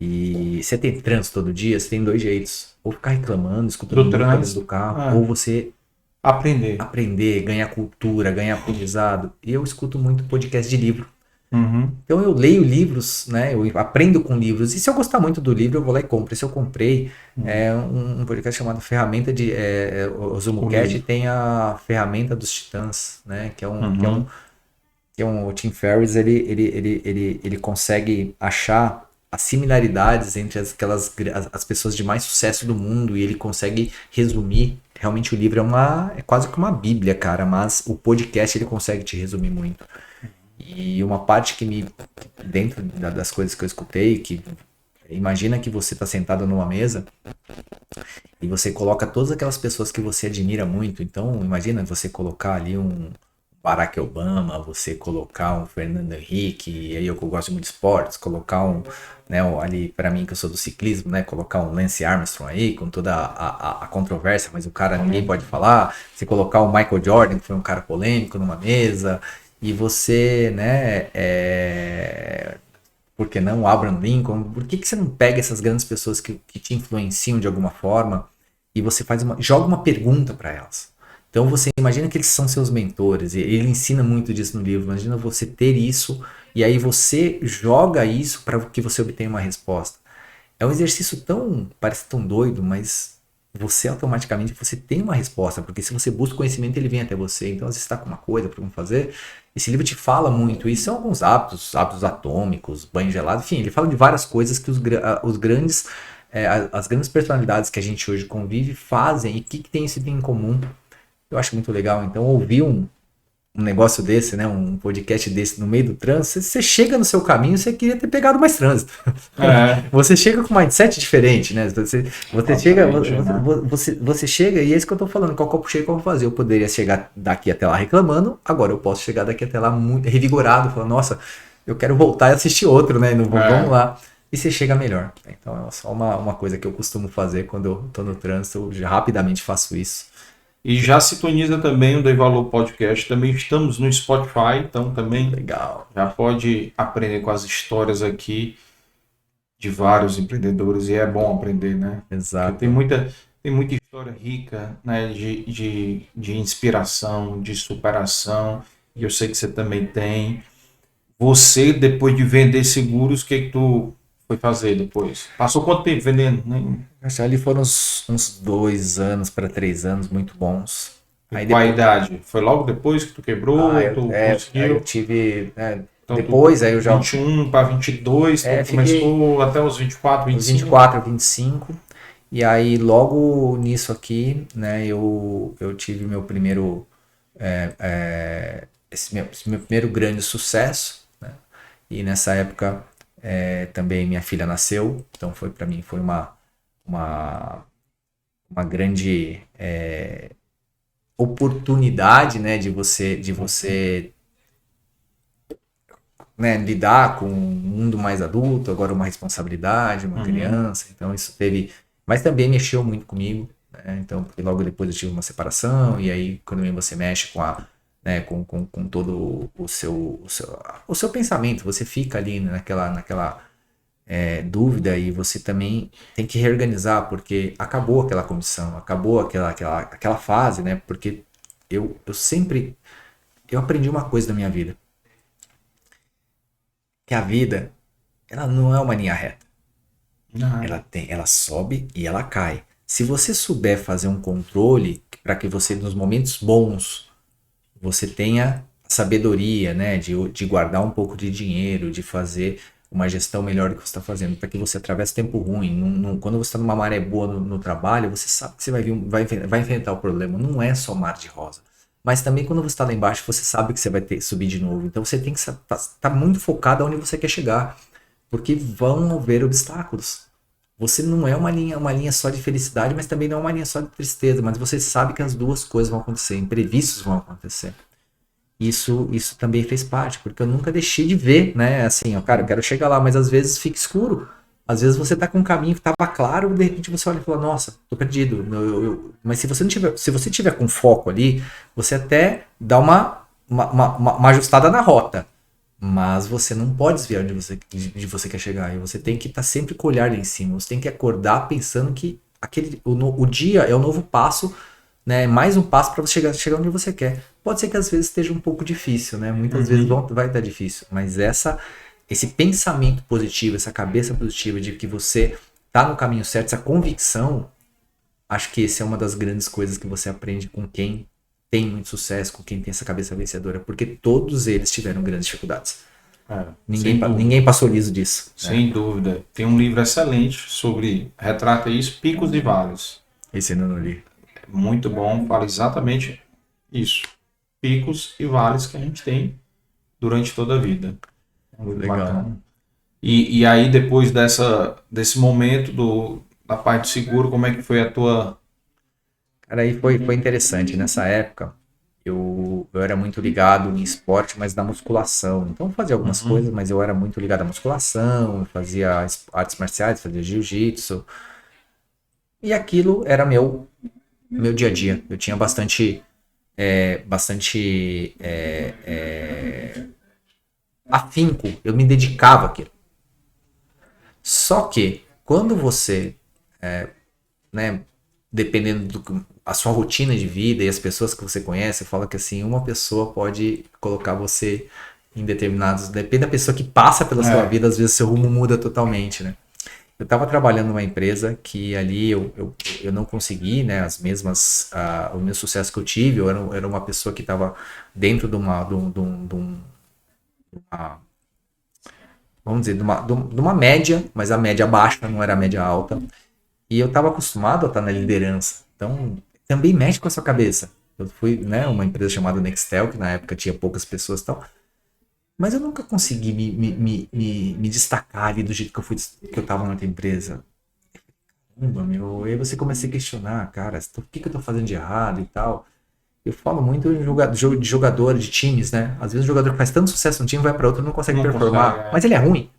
e você tem trânsito todo dia, você tem 2 jeitos. Ou ficar reclamando, escutando música dentro do carro, ou você aprender, ganhar cultura, ganhar aprendizado. E eu escuto muito podcast de livro. Então eu leio livros, né? Eu aprendo com livros. E se eu gostar muito do livro, eu vou lá e compro. E se eu comprei um podcast chamado Ferramenta de o ZooMcast, tem a Ferramenta dos Titãs, né? Que é o Tim Ferriss, ele consegue achar as similaridades entre as pessoas de mais sucesso do mundo, e ele consegue resumir realmente o livro é quase que uma bíblia, cara, mas o podcast ele consegue te resumir muito. E uma parte dentro das coisas que eu escutei, que imagina que você está sentado numa mesa e você coloca todas aquelas pessoas que você admira muito. Então, imagina você colocar ali um Barack Obama, você colocar um Fernando Henrique, e aí eu que gosto muito de esportes, colocar né, ali para mim que eu sou do ciclismo, né, colocar um Lance Armstrong aí, com toda a controvérsia, mas o cara ninguém pode falar, você colocar o Michael Jordan, que foi um cara polêmico numa mesa, e você, né, por que não o Abraham Lincoln? Por que você não pega essas grandes pessoas que te influenciam de alguma forma e você joga uma pergunta para elas? Então você imagina que eles são seus mentores, e ele ensina muito disso no livro. Imagina você ter isso e aí você joga isso para que você obtenha uma resposta. É um exercício parece tão doido, mas você automaticamente você tem uma resposta, porque se você busca conhecimento ele vem até você. Então às vezes você está com uma coisa para como fazer, esse livro te fala muito. E são alguns hábitos atômicos, banho gelado, enfim, ele fala de várias coisas que as grandes personalidades que a gente hoje convive fazem e o que tem isso em comum. Eu acho muito legal. Então, ouvir um negócio desse, né? Um podcast desse no meio do trânsito, você chega no seu caminho, você queria ter pegado mais trânsito. Você chega com um mindset diferente, né? Você chega, e é isso que eu tô falando, qual copo cheio que eu vou fazer? Eu poderia chegar daqui até lá reclamando, agora eu posso chegar daqui até lá muito revigorado, falando, nossa, eu quero voltar e assistir outro, né? Vamos lá. E você chega melhor. Então, é só uma coisa que eu costumo fazer quando eu tô no trânsito, eu rapidamente faço isso. E já sintoniza também o Dei Valor Podcast. Também estamos no Spotify, então também legal. Já pode aprender com as histórias aqui de vários empreendedores, e é bom aprender, né? Exato. Porque tem muita história rica, né? De inspiração, de superação, e eu sei que você também tem. Você, depois de vender seguros, o que tu foi fazer depois? Passou quanto tempo vendendo? Acho que ali foram uns 2 anos para 3 anos muito bons. Aí qual a idade? Foi logo depois que tu quebrou? Conseguiu? Aí eu tive... Então, depois, aí eu já... 21 para 22, começou até os 24, 25? Os 24, 25. E aí, logo nisso aqui, né, eu tive meu primeiro... esse meu primeiro grande sucesso, né? E nessa época... também minha filha nasceu, então para mim foi uma grande oportunidade, né, de você né, lidar com um mundo mais adulto, agora uma responsabilidade, uma criança, então isso teve, mas também mexeu muito comigo, né, então porque logo depois eu tive uma separação e aí quando você mexe com né, com todo o seu pensamento, você fica ali naquela dúvida e você também tem que reorganizar, porque acabou aquela comissão, acabou aquela fase, né, porque eu aprendi uma coisa na minha vida, que a vida, ela não é uma linha reta, ela sobe e ela cai. Se você souber fazer um controle para que você nos momentos bons você tenha sabedoria, né, de guardar um pouco de dinheiro, de fazer uma gestão melhor do que você está fazendo, para que você atravesse tempo ruim. Quando você está numa maré boa no trabalho, você sabe que você vai enfrentar o problema. Não é só mar de rosa. Mas também quando você está lá embaixo, você sabe que você vai ter que subir de novo. Então você tem que estar muito focado onde você quer chegar, porque vão haver obstáculos. Você não é uma linha só de felicidade, mas também não é uma linha só de tristeza, mas você sabe que as duas coisas vão acontecer, imprevistos vão acontecer. Isso também fez parte, porque eu nunca deixei de ver, né, assim, ó, cara, eu quero chegar lá, mas às vezes fica escuro. Às vezes você tá com um caminho que tava claro, de repente você olha e fala, nossa, tô perdido. Mas se você tiver com foco ali, você até dá uma ajustada na rota. Mas você não pode desviar de você quer chegar. E você tem que estar sempre com o olhar lá em cima. Você tem que acordar pensando que o dia é o novo passo, né? Mais um passo para você chegar onde você quer. Pode ser que às vezes esteja um pouco difícil, né? Muitas vezes vai estar difícil. Mas esse pensamento positivo, essa cabeça positiva de que você está no caminho certo, essa convicção, acho que essa é uma das grandes coisas que você aprende com quem tem muito sucesso, com quem tem essa cabeça vencedora, porque todos eles tiveram grandes dificuldades. Ninguém passou liso disso. Sem dúvida. Tem um livro excelente sobre, retrata isso, Picos e Vales. Esse eu não li. Muito bom, fala exatamente isso. Picos e vales que a gente tem durante toda a vida. Muito Legal. bacana. E aí, depois desse momento da parte do seguro, como é que foi a tua. Cara, aí foi interessante. Nessa época, eu era muito ligado em esporte, mas na musculação. Então, eu fazia algumas coisas, mas eu era muito ligado à musculação, fazia artes marciais, fazia jiu-jitsu. E aquilo era meu dia a dia. Eu tinha bastante afinco, eu me dedicava àquilo. Só que, quando você, né, dependendo a sua rotina de vida e as pessoas que você conhece, fala que assim, uma pessoa pode colocar você em determinados, depende da pessoa que passa pela sua vida, às vezes seu rumo muda totalmente, né? Eu estava trabalhando numa empresa que ali eu não consegui, né, o mesmo sucesso que eu tive. Eu era uma pessoa que estava dentro uma- vamos dizer, de uma média, mas a média baixa, não era a média alta. E eu estava acostumado a estar na liderança. Então, também mexe com a sua cabeça. Eu fui, né, uma empresa chamada Nextel, que na época tinha poucas pessoas e tal. Mas eu nunca consegui me destacar ali do jeito que eu estava na outra empresa. Caramba, meu. E aí você começa a questionar, cara, o que eu tô fazendo de errado e tal. Eu falo muito de jogador, de times, né? Às vezes o jogador que faz tanto sucesso no time vai para outro e não consegue Não performar. consegue, Mas ele é ruim.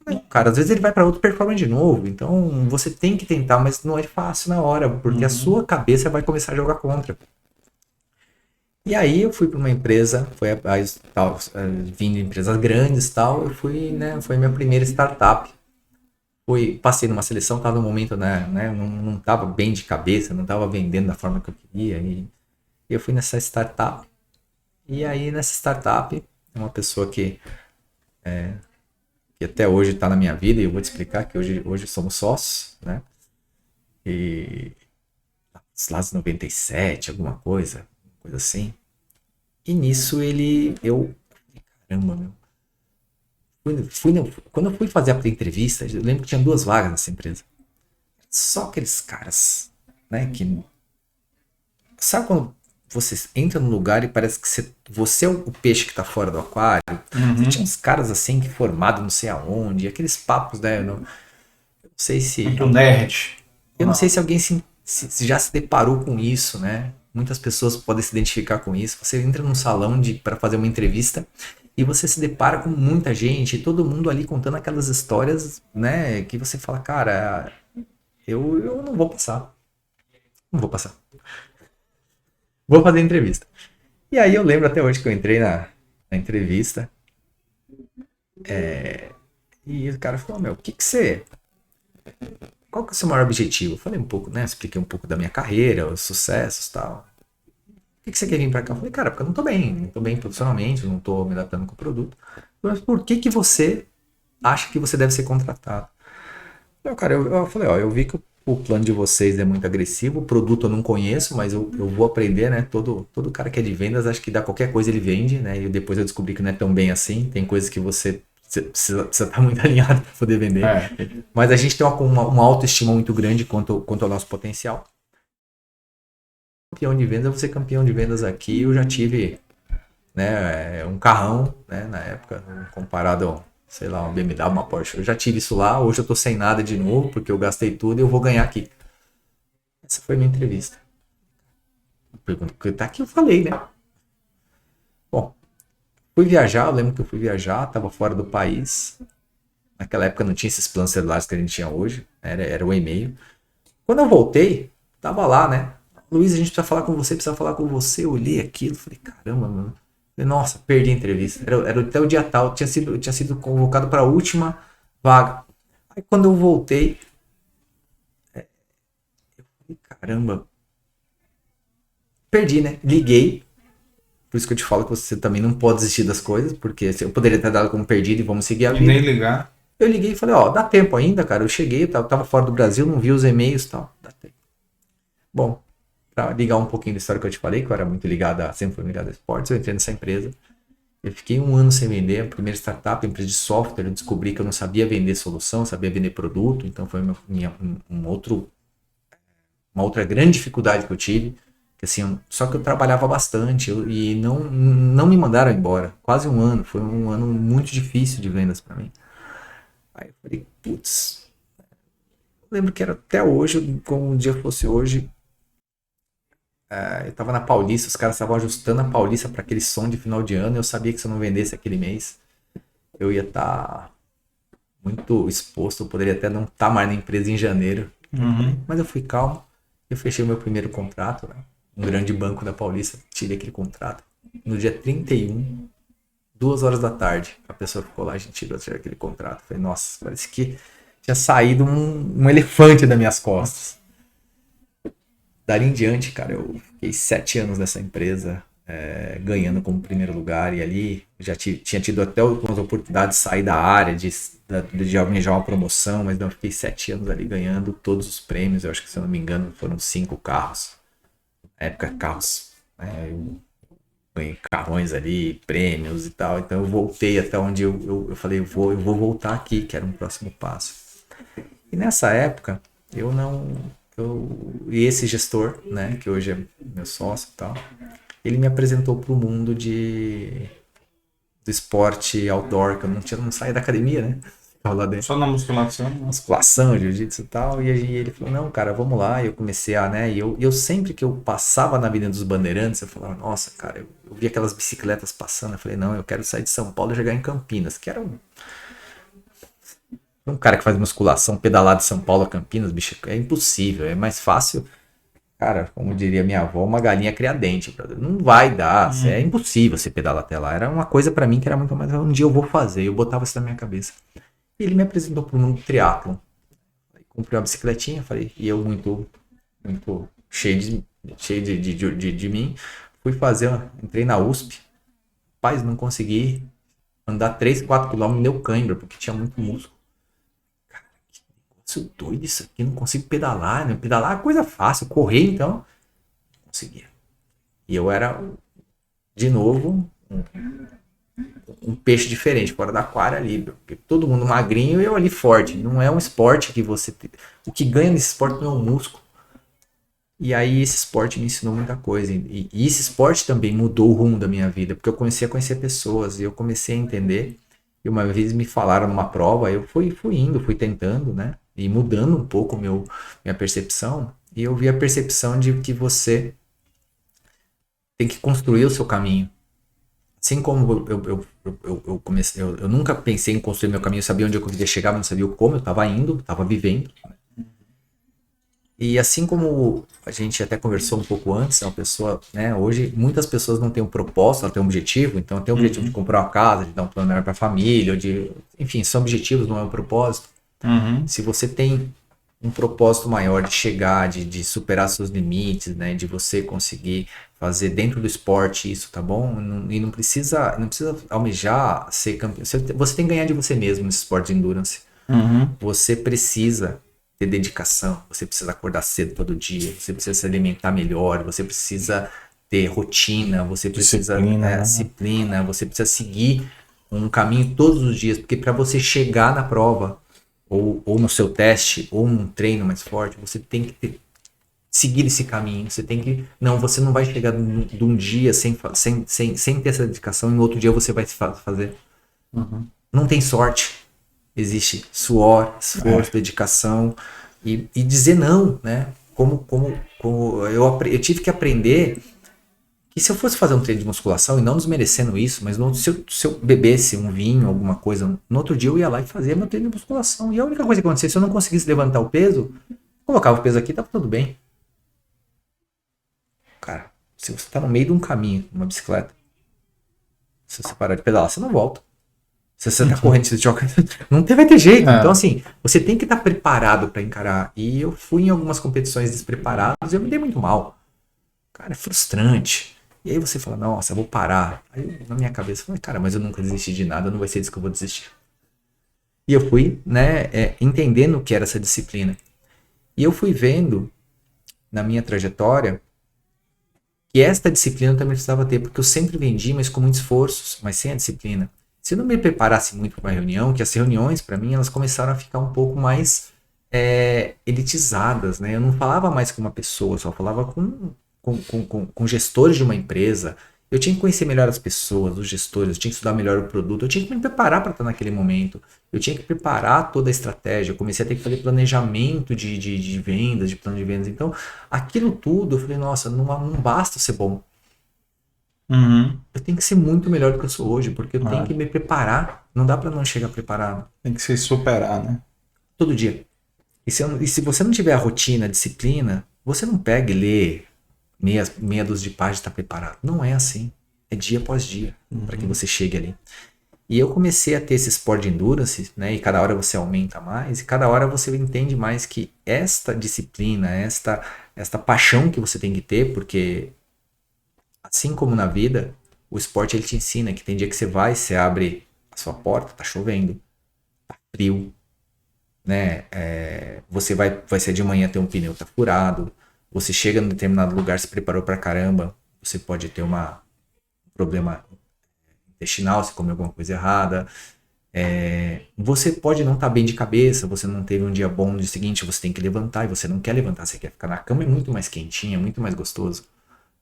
Não, cara, às vezes ele vai para outro e performa de novo. Então você tem que tentar, mas não é fácil na hora, porque a sua cabeça vai começar a jogar contra. E aí eu fui para uma empresa, vindo de empresas grandes e tal, eu fui, né, foi a minha primeira startup. Passei numa seleção, estava no momento, né, não estava bem de cabeça, não estava vendendo da forma que eu queria. E eu fui nessa startup. E aí nessa startup, uma pessoa que até hoje está na minha vida, e eu vou te explicar que hoje somos sócios, né? E lá de 97, alguma coisa assim. E nisso caramba, meu. Quando eu fui fazer a entrevista, eu lembro que tinha 2 vagas nessa empresa. Só aqueles caras, né, que... Sabe quando você entra num lugar e parece que você é o peixe que tá fora do aquário? Você tinha uns caras assim, que formados não sei aonde, aqueles papos, né, eu não sei se... muito nerd. Eu não sei se alguém se já se deparou com isso, né? Muitas pessoas podem se identificar com isso. Você entra num salão para fazer uma entrevista e você se depara com muita gente, todo mundo ali contando aquelas histórias, né? Que você fala, cara, eu não vou passar. Não vou passar. Vou fazer entrevista. E aí eu lembro até hoje que eu entrei na entrevista e o cara falou, meu, o que você... Qual que é o seu maior objetivo? Eu falei um pouco, né? Expliquei um pouco da minha carreira, os sucessos e tal. Por que você quer vir pra cá? Eu falei, cara, porque eu não tô bem. Não tô bem profissionalmente, não tô me adaptando com o produto. Mas por que você acha que você deve ser contratado? Eu falei, ó, eu vi que o plano de vocês é muito agressivo, o produto eu não conheço, mas eu vou aprender, né? Todo cara que é de vendas, acho que dá qualquer coisa ele vende, né? E depois eu descobri que não é tão bem assim. Tem coisas que você precisa estar muito alinhado para poder vender. Mas a gente tem uma autoestima muito grande quanto ao nosso potencial. Campeão de vendas, eu vou ser campeão de vendas aqui. Eu já tive, né, um carrão, né, na época, comparado, sei lá, uma BMW, uma Porsche. Eu já tive isso lá, hoje eu tô sem nada de novo, porque eu gastei tudo e eu vou ganhar aqui. Essa foi a minha entrevista. Pergunta que tá aqui, eu falei, né? Bom, fui viajar, eu lembro que eu fui viajar, tava fora do país. Naquela época não tinha esses planos celulares que a gente tinha hoje, era o e-mail. Quando eu voltei, tava lá, né? Luiz, a gente precisa falar com você, precisa falar com você. Eu olhei aquilo, falei, caramba, mano. Falei, nossa, perdi a entrevista. Era até o dia tal, tinha sido convocado para a última vaga. Aí quando eu voltei, eu falei, caramba, perdi, né? Liguei. Por isso que eu te falo que você também não pode desistir das coisas, porque eu poderia ter dado como perdido e vamos seguir a vida. Nem ligar. Eu liguei e falei, ó, dá tempo ainda, cara. Eu cheguei, eu tava fora do Brasil, não vi os e-mails e tal. Dá tempo. Bom, para ligar um pouquinho da história que eu te falei, que eu era muito sempre fui ligado a esportes, eu entrei nessa empresa. Eu fiquei 1 ano sem vender, a primeira startup, empresa de software, eu descobri que eu não sabia vender solução, sabia vender produto, então foi um outro uma outra grande dificuldade que eu tive, que assim, só que eu trabalhava bastante e não me mandaram embora. Quase um ano, foi um ano muito difícil de vendas para mim. Aí eu falei, putz, lembro que era até hoje, como um dia fosse hoje, eu tava na Paulista, os caras estavam ajustando a Paulista para aquele som de final de ano, e eu sabia que se eu não vendesse aquele mês, eu ia estar muito exposto, eu poderia até não estar mais na empresa em janeiro. Mas eu fui calmo, eu fechei o meu primeiro contrato, né? Um grande banco da Paulista, tirei aquele contrato. No dia 31, 2 horas da tarde, a pessoa ficou lá, a gente tirou aquele contrato. Falei, nossa, parece que tinha saído um elefante das minhas costas. Dali em diante, cara, eu fiquei 7 anos nessa empresa, ganhando como primeiro lugar, e ali já tinha tido até algumas oportunidades de sair da área, de almejar uma promoção, mas não, eu fiquei 7 anos ali ganhando todos os prêmios. Eu acho que, se eu não me engano, foram 5 carros. Na época, carros, eu ganhei carrões ali, prêmios e tal. Então eu voltei até onde eu falei, eu vou voltar aqui, que era um próximo passo. E nessa época, e esse gestor, né, que hoje é meu sócio e tal, ele me apresentou para o mundo do esporte outdoor, que eu não saía da academia, né? Lá dentro. Só na musculação? Musculação, jiu-jitsu e tal. E aí ele falou, não, cara, vamos lá. E eu comecei né? E eu sempre que eu passava na Avenida dos Bandeirantes, eu falava, nossa, cara, eu vi aquelas bicicletas passando. Eu falei, não, eu quero sair de São Paulo e jogar em Campinas, que era um cara que faz musculação, pedalar de São Paulo a Campinas, bicho, é impossível. É mais fácil, cara, como diria minha avó, uma galinha criar dente, brother. Não vai dar, é impossível você pedalar até lá. Era uma coisa pra mim que era muito mais, um dia eu vou fazer. Eu botava isso na minha cabeça. E ele me apresentou para o mundo do triatlon. Comprei uma bicicletinha, falei, e eu muito cheio de mim, fui entrei na USP, rapaz, não consegui andar 3, 4 quilômetros, me deu cãibra, porque tinha muito músculo. Cara, que negócio doido isso aqui, não consigo pedalar, né? Pedalar é coisa fácil, correr então, não conseguia. E eu era, de novo, um peixe diferente, fora da aquário ali, porque todo mundo magrinho e eu ali forte. Não é um esporte que você... O que ganha nesse esporte não é o músculo. E aí esse esporte me ensinou muita coisa. E esse esporte também mudou o rumo da minha vida, porque eu comecei a conhecer pessoas e eu comecei a entender. E uma vez me falaram numa prova, eu fui indo, fui tentando, né? E mudando um pouco minha percepção. E eu vi a percepção de que você tem que construir o seu caminho. Assim como eu comecei, eu nunca pensei em construir meu caminho, eu sabia onde eu queria chegar, mas não sabia como, eu estava indo, estava vivendo. E assim como a gente até conversou um pouco antes, uma pessoa, né, hoje muitas pessoas não têm um propósito, elas têm um objetivo, então tem o objetivo de comprar uma casa, de dar um plano melhor para a família, enfim, são objetivos, não é um propósito. Se você tem um propósito maior de chegar, de superar seus limites, né, de você conseguir fazer dentro do esporte isso, tá bom? E não precisa almejar ser campeão. Você tem que ganhar de você mesmo nesse esporte de endurance. Você precisa ter dedicação, você precisa acordar cedo todo dia, você precisa se alimentar melhor, você precisa ter rotina, você precisa disciplina, você precisa seguir um caminho todos os dias, porque para você chegar na prova, ou no seu teste, ou num treino mais forte, você tem que seguir esse caminho. Você não vai chegar de um dia sem ter essa dedicação e no outro dia você vai fazer. Não tem sorte. Existe suor, esforço, dedicação e dizer não, né? Como eu tive que aprender que se eu fosse fazer um treino de musculação, e não desmerecendo isso, mas se eu bebesse um vinho, alguma coisa, no outro dia eu ia lá e fazia meu treino de musculação. E a única coisa que acontecia, se eu não conseguisse levantar o peso, colocava o peso aqui, tava tudo bem. Cara, se você tá no meio de um caminho, numa bicicleta, se você parar de pedalar, você não volta. Se você tá correndo, você joga, não vai ter jeito. Então, assim, você tem que estar preparado para encarar. E eu fui em algumas competições despreparadas e eu me dei muito mal. Cara, é frustrante. E aí você fala, nossa, eu vou parar. Aí na minha cabeça, eu falei, cara, mas eu nunca desisti de nada, não vai ser disso que eu vou desistir. E eu fui, né, entendendo o que era essa disciplina. E eu fui vendo, na minha trajetória, que esta disciplina eu também precisava ter, porque eu sempre vendi, mas com muitos esforços, mas sem a disciplina. Se eu não me preparasse muito para uma reunião, que as reuniões, para mim, elas começaram a ficar um pouco mais elitizadas, né? Eu não falava mais com uma pessoa, só falava com gestores de uma empresa. Eu tinha que conhecer melhor as pessoas, os gestores, eu tinha que estudar melhor o produto, eu tinha que me preparar para estar naquele momento, eu tinha que preparar toda a estratégia, eu comecei a ter que fazer planejamento de vendas, de plano de vendas. Então, aquilo tudo, eu falei, nossa, não basta ser bom. Eu tenho que ser muito melhor do que eu sou hoje, porque eu tenho que me preparar. Não dá para não chegar preparado. Tem que se superar, né? Todo dia. E se você não tiver a rotina, a disciplina, você não pega e lê meia dúzia de páginas e está preparado. Não é assim. É dia após dia para que você chegue ali. E eu comecei a ter esse esporte de endurance, né? E cada hora você aumenta mais, e cada hora você entende mais que esta disciplina, esta paixão que você tem que ter, porque assim como na vida, o esporte ele te ensina que tem dia que você abre a sua porta, tá chovendo, tá frio, né? Você vai ser de manhã, ter um pneu tá furado, você chega em determinado lugar, se preparou pra caramba, você pode ter um problema intestinal, se comer alguma coisa errada. Você pode não estar bem de cabeça, você não teve um dia bom no dia seguinte, você tem que levantar e você não quer levantar, você quer ficar na cama, é muito mais quentinho, é muito mais gostoso,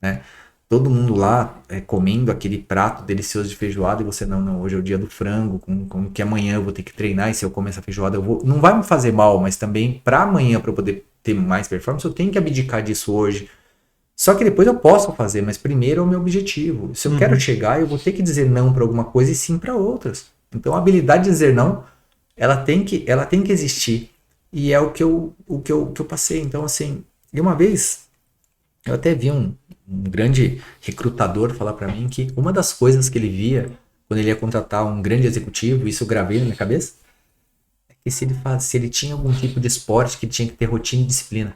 né? Todo mundo lá comendo aquele prato delicioso de feijoada e você não, hoje é o dia do frango, como que amanhã eu vou ter que treinar e se eu comer essa feijoada não vai me fazer mal, mas também para amanhã, para eu poder ter mais performance, eu tenho que abdicar disso hoje. Só que depois eu posso fazer, mas primeiro é o meu objetivo. Se eu quero chegar, eu vou ter que dizer não para alguma coisa e sim para outras. Então a habilidade de dizer não, ela tem que existir. E é o que eu passei. Então assim, de uma vez eu até vi um grande recrutador falar para mim que uma das coisas que ele via quando ele ia contratar um grande executivo, isso eu gravei na minha cabeça, é que se ele tinha algum tipo de esporte que tinha que ter rotina e disciplina.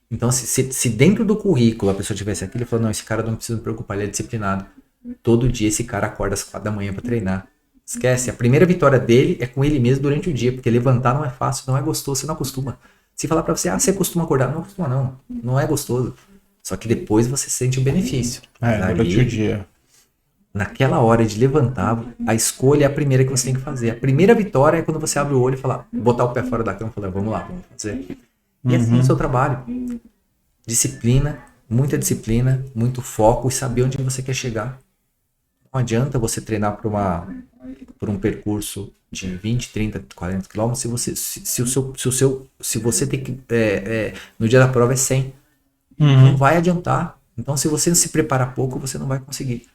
Então, se dentro do currículo a pessoa tivesse aquilo, ele falou, não, esse cara não precisa me preocupar, ele é disciplinado. Todo dia esse cara acorda às 4 da manhã para treinar. Esquece, a primeira vitória dele é com ele mesmo durante o dia, porque levantar não é fácil, não é gostoso, você não acostuma. Se falar para você, você costuma acordar, não acostuma não, não é gostoso. Só que depois você sente o benefício. Durante o dia. Naquela hora de levantar, a escolha é a primeira que você tem que fazer. A primeira vitória é quando você abre o olho e fala, botar o pé fora da cama e falar, vamos lá, vamos fazer. E assim é o seu trabalho. Disciplina, muito foco e saber onde você quer chegar. Não adianta você treinar por um percurso de 20, 30, 40 quilômetros se você tem que no dia da prova é 100. Não vai adiantar. Então se você se preparar pouco, você não vai conseguir.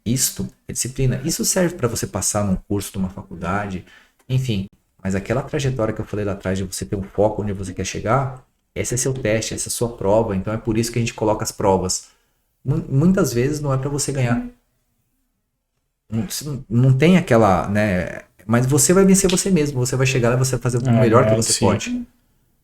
Isto é disciplina. Isso serve para você passar num curso de uma faculdade, enfim. Mas aquela trajetória que eu falei lá atrás de você ter um foco onde você quer chegar, esse é seu teste, essa é sua prova. Então é por isso que a gente coloca as provas. Muitas vezes não é para você ganhar. Não tem aquela, né? Mas você vai vencer você mesmo. Você vai chegar lá e você vai fazer o melhor que você pode.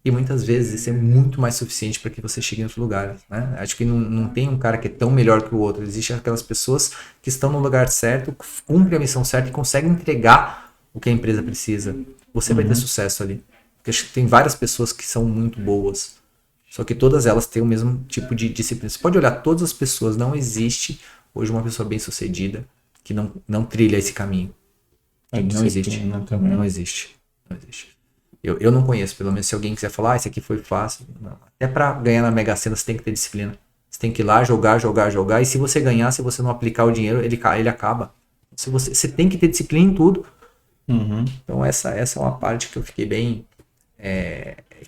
E muitas vezes isso é muito mais suficiente para que você chegue em outro lugar, né? Acho que não tem um cara que é tão melhor que o outro. Existem aquelas pessoas que estão no lugar certo, cumprem a missão certa e conseguem entregar o que a empresa precisa. Você vai ter sucesso ali. Porque acho que tem várias pessoas que são muito boas. Só que todas elas têm o mesmo tipo de disciplina. Você pode olhar todas as pessoas. Não existe hoje uma pessoa bem sucedida que não trilha esse caminho. Não existe. Não existe. Eu não conheço, pelo menos se alguém quiser falar, esse aqui foi fácil. Não. Até para ganhar na Mega Sena você tem que ter disciplina. Você tem que ir lá jogar. E se você ganhar, se você não aplicar o dinheiro, ele acaba. Você tem que ter disciplina em tudo. Então essa é uma parte que eu fiquei bem...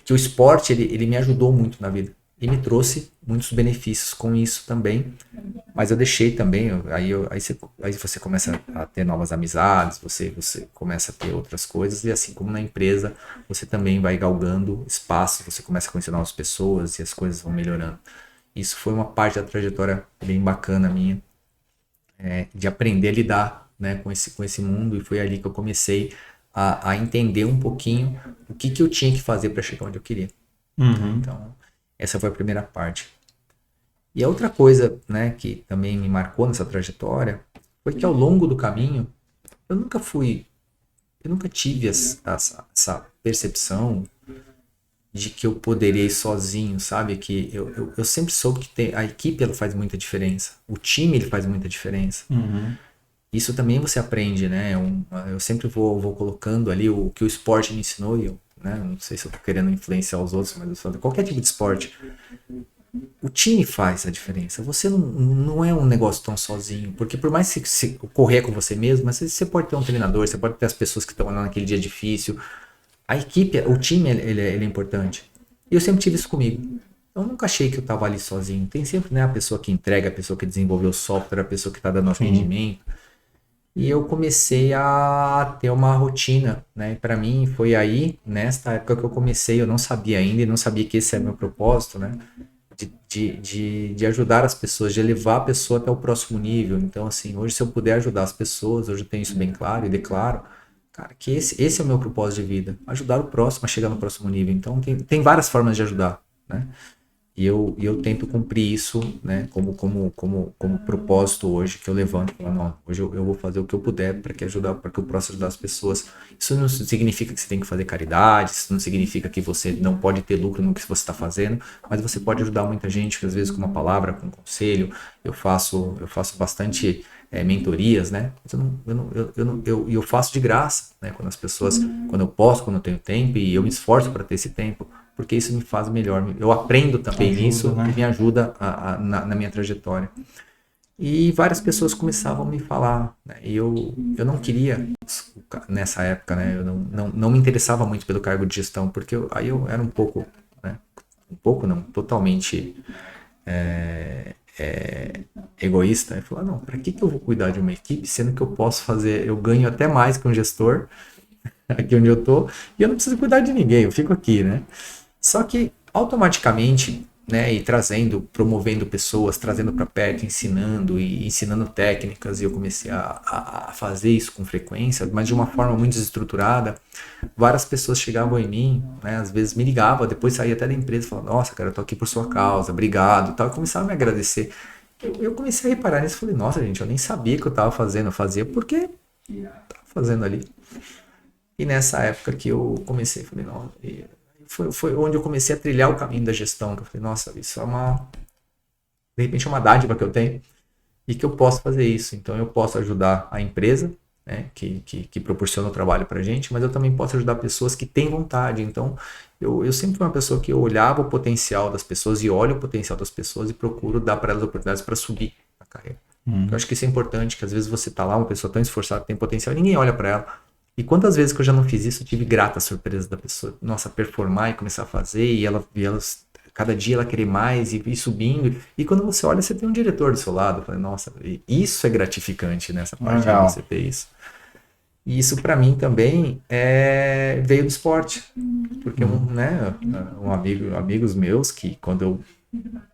que o esporte ele me ajudou muito na vida. E me trouxe muitos benefícios com isso também. Mas eu deixei também, aí você começa a ter novas amizades, você começa a ter outras coisas, e assim como na empresa, você também vai galgando espaço, você começa a conhecer novas pessoas e as coisas vão melhorando. Isso foi uma parte da trajetória bem bacana minha, de aprender a lidar, né, com esse mundo, e foi ali que eu comecei a entender um pouquinho o que eu tinha que fazer para chegar onde eu queria. Então, essa foi a primeira parte. E a outra coisa, né, que também me marcou nessa trajetória foi que ao longo do caminho eu nunca tive essa percepção de que eu poderia ir sozinho, sabe? Que eu sempre soube que a equipe ela faz muita diferença, o time ele faz muita diferença. Isso também você aprende, né? Eu sempre vou colocando ali o que o esporte me ensinou e eu né? Não sei se eu tô querendo influenciar os outros, mas eu falo, qualquer tipo de esporte, o time faz a diferença. Você não é um negócio tão sozinho, porque por mais que você correr com você mesmo, mas você pode ter um treinador, você pode ter as pessoas que estão lá naquele dia difícil. A equipe, o time, ele é importante. E eu sempre tive isso comigo. Eu nunca achei que eu estava ali sozinho. Tem sempre, né, a pessoa que entrega, a pessoa que desenvolveu o software, a pessoa que está dando atendimento. E eu comecei a ter uma rotina, né? Para mim foi aí, nesta época que eu comecei, eu não sabia ainda e não sabia que esse é meu propósito, né? De ajudar as pessoas, de elevar a pessoa até o próximo nível. Então, assim, hoje se eu puder ajudar as pessoas, hoje eu tenho isso bem claro e declaro, cara, que esse é o meu propósito de vida. Ajudar o próximo a chegar no próximo nível. Então, tem várias formas de ajudar, né? E eu tento cumprir isso, né, como propósito hoje, que eu levanto. Não, hoje eu vou fazer o que eu puder para que eu possa ajudar as pessoas. Isso não significa que você tem que fazer caridade, isso não significa que você não pode ter lucro no que você está fazendo, mas você pode ajudar muita gente, que às vezes com uma palavra, com um conselho. Eu faço bastante mentorias, né? Eu faço de graça, né? Quando as pessoas, quando eu posso, quando eu tenho tempo, e eu me esforço para ter esse tempo, porque isso me faz melhor. Eu aprendo também nisso, né? E me ajuda na minha trajetória. E várias pessoas começavam a me falar, né? E eu não queria, nessa época, né? Eu não me interessava muito pelo cargo de gestão, porque aí eu era um pouco, né? Um pouco não, totalmente egoísta. Eu falava, não, para que eu vou cuidar de uma equipe, sendo que eu posso fazer, eu ganho até mais que um gestor, aqui onde eu tô, e eu não preciso cuidar de ninguém, eu fico aqui, né? Só que automaticamente, né, e promovendo pessoas, trazendo para perto, ensinando e ensinando técnicas, e eu comecei a fazer isso com frequência, mas de uma forma muito desestruturada. Várias pessoas chegavam em mim, né, às vezes me ligavam, depois saía até da empresa e falavam, nossa, cara, eu tô aqui por sua causa, obrigado, e tal, e começavam a me agradecer. Eu comecei a reparar nisso, falei, nossa, gente, eu nem sabia que eu estava fazendo, eu fazia porque estava fazendo ali. E nessa época que eu comecei, falei, não, foi onde eu comecei a trilhar o caminho da gestão, que eu falei, nossa, isso de repente é uma dádiva que eu tenho e que eu posso fazer isso. Então eu posso ajudar a empresa, né, que proporciona o trabalho pra gente, mas eu também posso ajudar pessoas que têm vontade. Então eu sempre fui uma pessoa que eu olhava o potencial das pessoas e olho o potencial das pessoas e procuro dar para elas oportunidades para subir a carreira. Eu acho que isso é importante, que às vezes você tá lá, uma pessoa tão esforçada, que tem potencial, e ninguém olha para ela. E quantas vezes que eu já não fiz isso, eu tive grata surpresa da pessoa, nossa, performar e começar a fazer, e elas cada dia ela querer mais e subindo. E quando você olha, você tem um diretor do seu lado. Eu falei, nossa, isso é gratificante nessa parte de você ter isso. E isso para mim também veio do esporte. Porque amigos meus que quando eu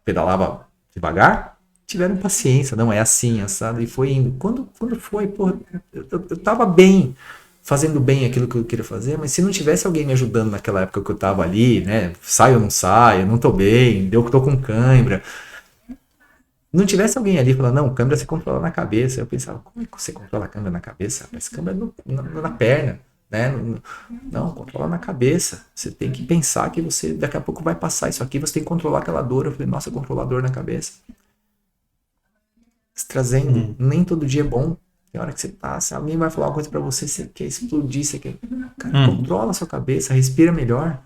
pedalava devagar, tiveram paciência, não é assim, assado, e foi indo. Quando foi, porra, eu tava bem, fazendo bem aquilo que eu queria fazer, mas se não tivesse alguém me ajudando naquela época que eu tava ali, né, saio ou não saio, não tô bem, tô com cãibra, não tivesse alguém ali falando, não, câimbra você controla na cabeça, eu pensava, como é que você controla a câimbra na cabeça? Mas câimbra na perna, né, não, controla na cabeça, você tem que pensar que você daqui a pouco vai passar isso aqui, você tem que controlar aquela dor. Eu falei, nossa, controlar a dor na cabeça. Trazendo, nem todo dia é bom. Tem hora que você tá, se alguém vai falar uma coisa pra você, você quer explodir, você quer... Cara, controla a sua cabeça, respira melhor.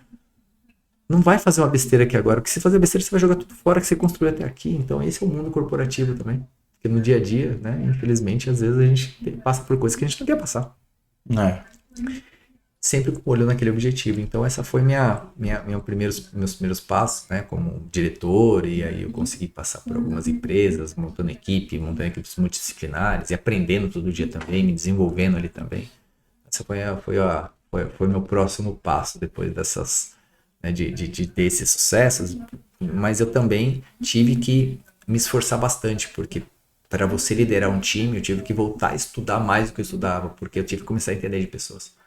Não vai fazer uma besteira aqui agora, porque se fazer besteira, você vai jogar tudo fora que você construiu até aqui. Então esse é o mundo corporativo também. Porque no dia a dia, né, infelizmente, às vezes a gente passa por coisas que a gente não quer passar. Sempre com o olho naquele objetivo. Então essa foi meus primeiros passos, né, como diretor, e aí eu consegui passar por algumas empresas, montando equipes multidisciplinares e aprendendo todo dia também, me desenvolvendo ali também. Essa foi meu próximo passo depois dessas, né, de ter esses sucessos, mas eu também tive que me esforçar bastante, porque para você liderar um time, eu tive que voltar a estudar mais do que eu estudava, porque eu tive que começar a entender de pessoas.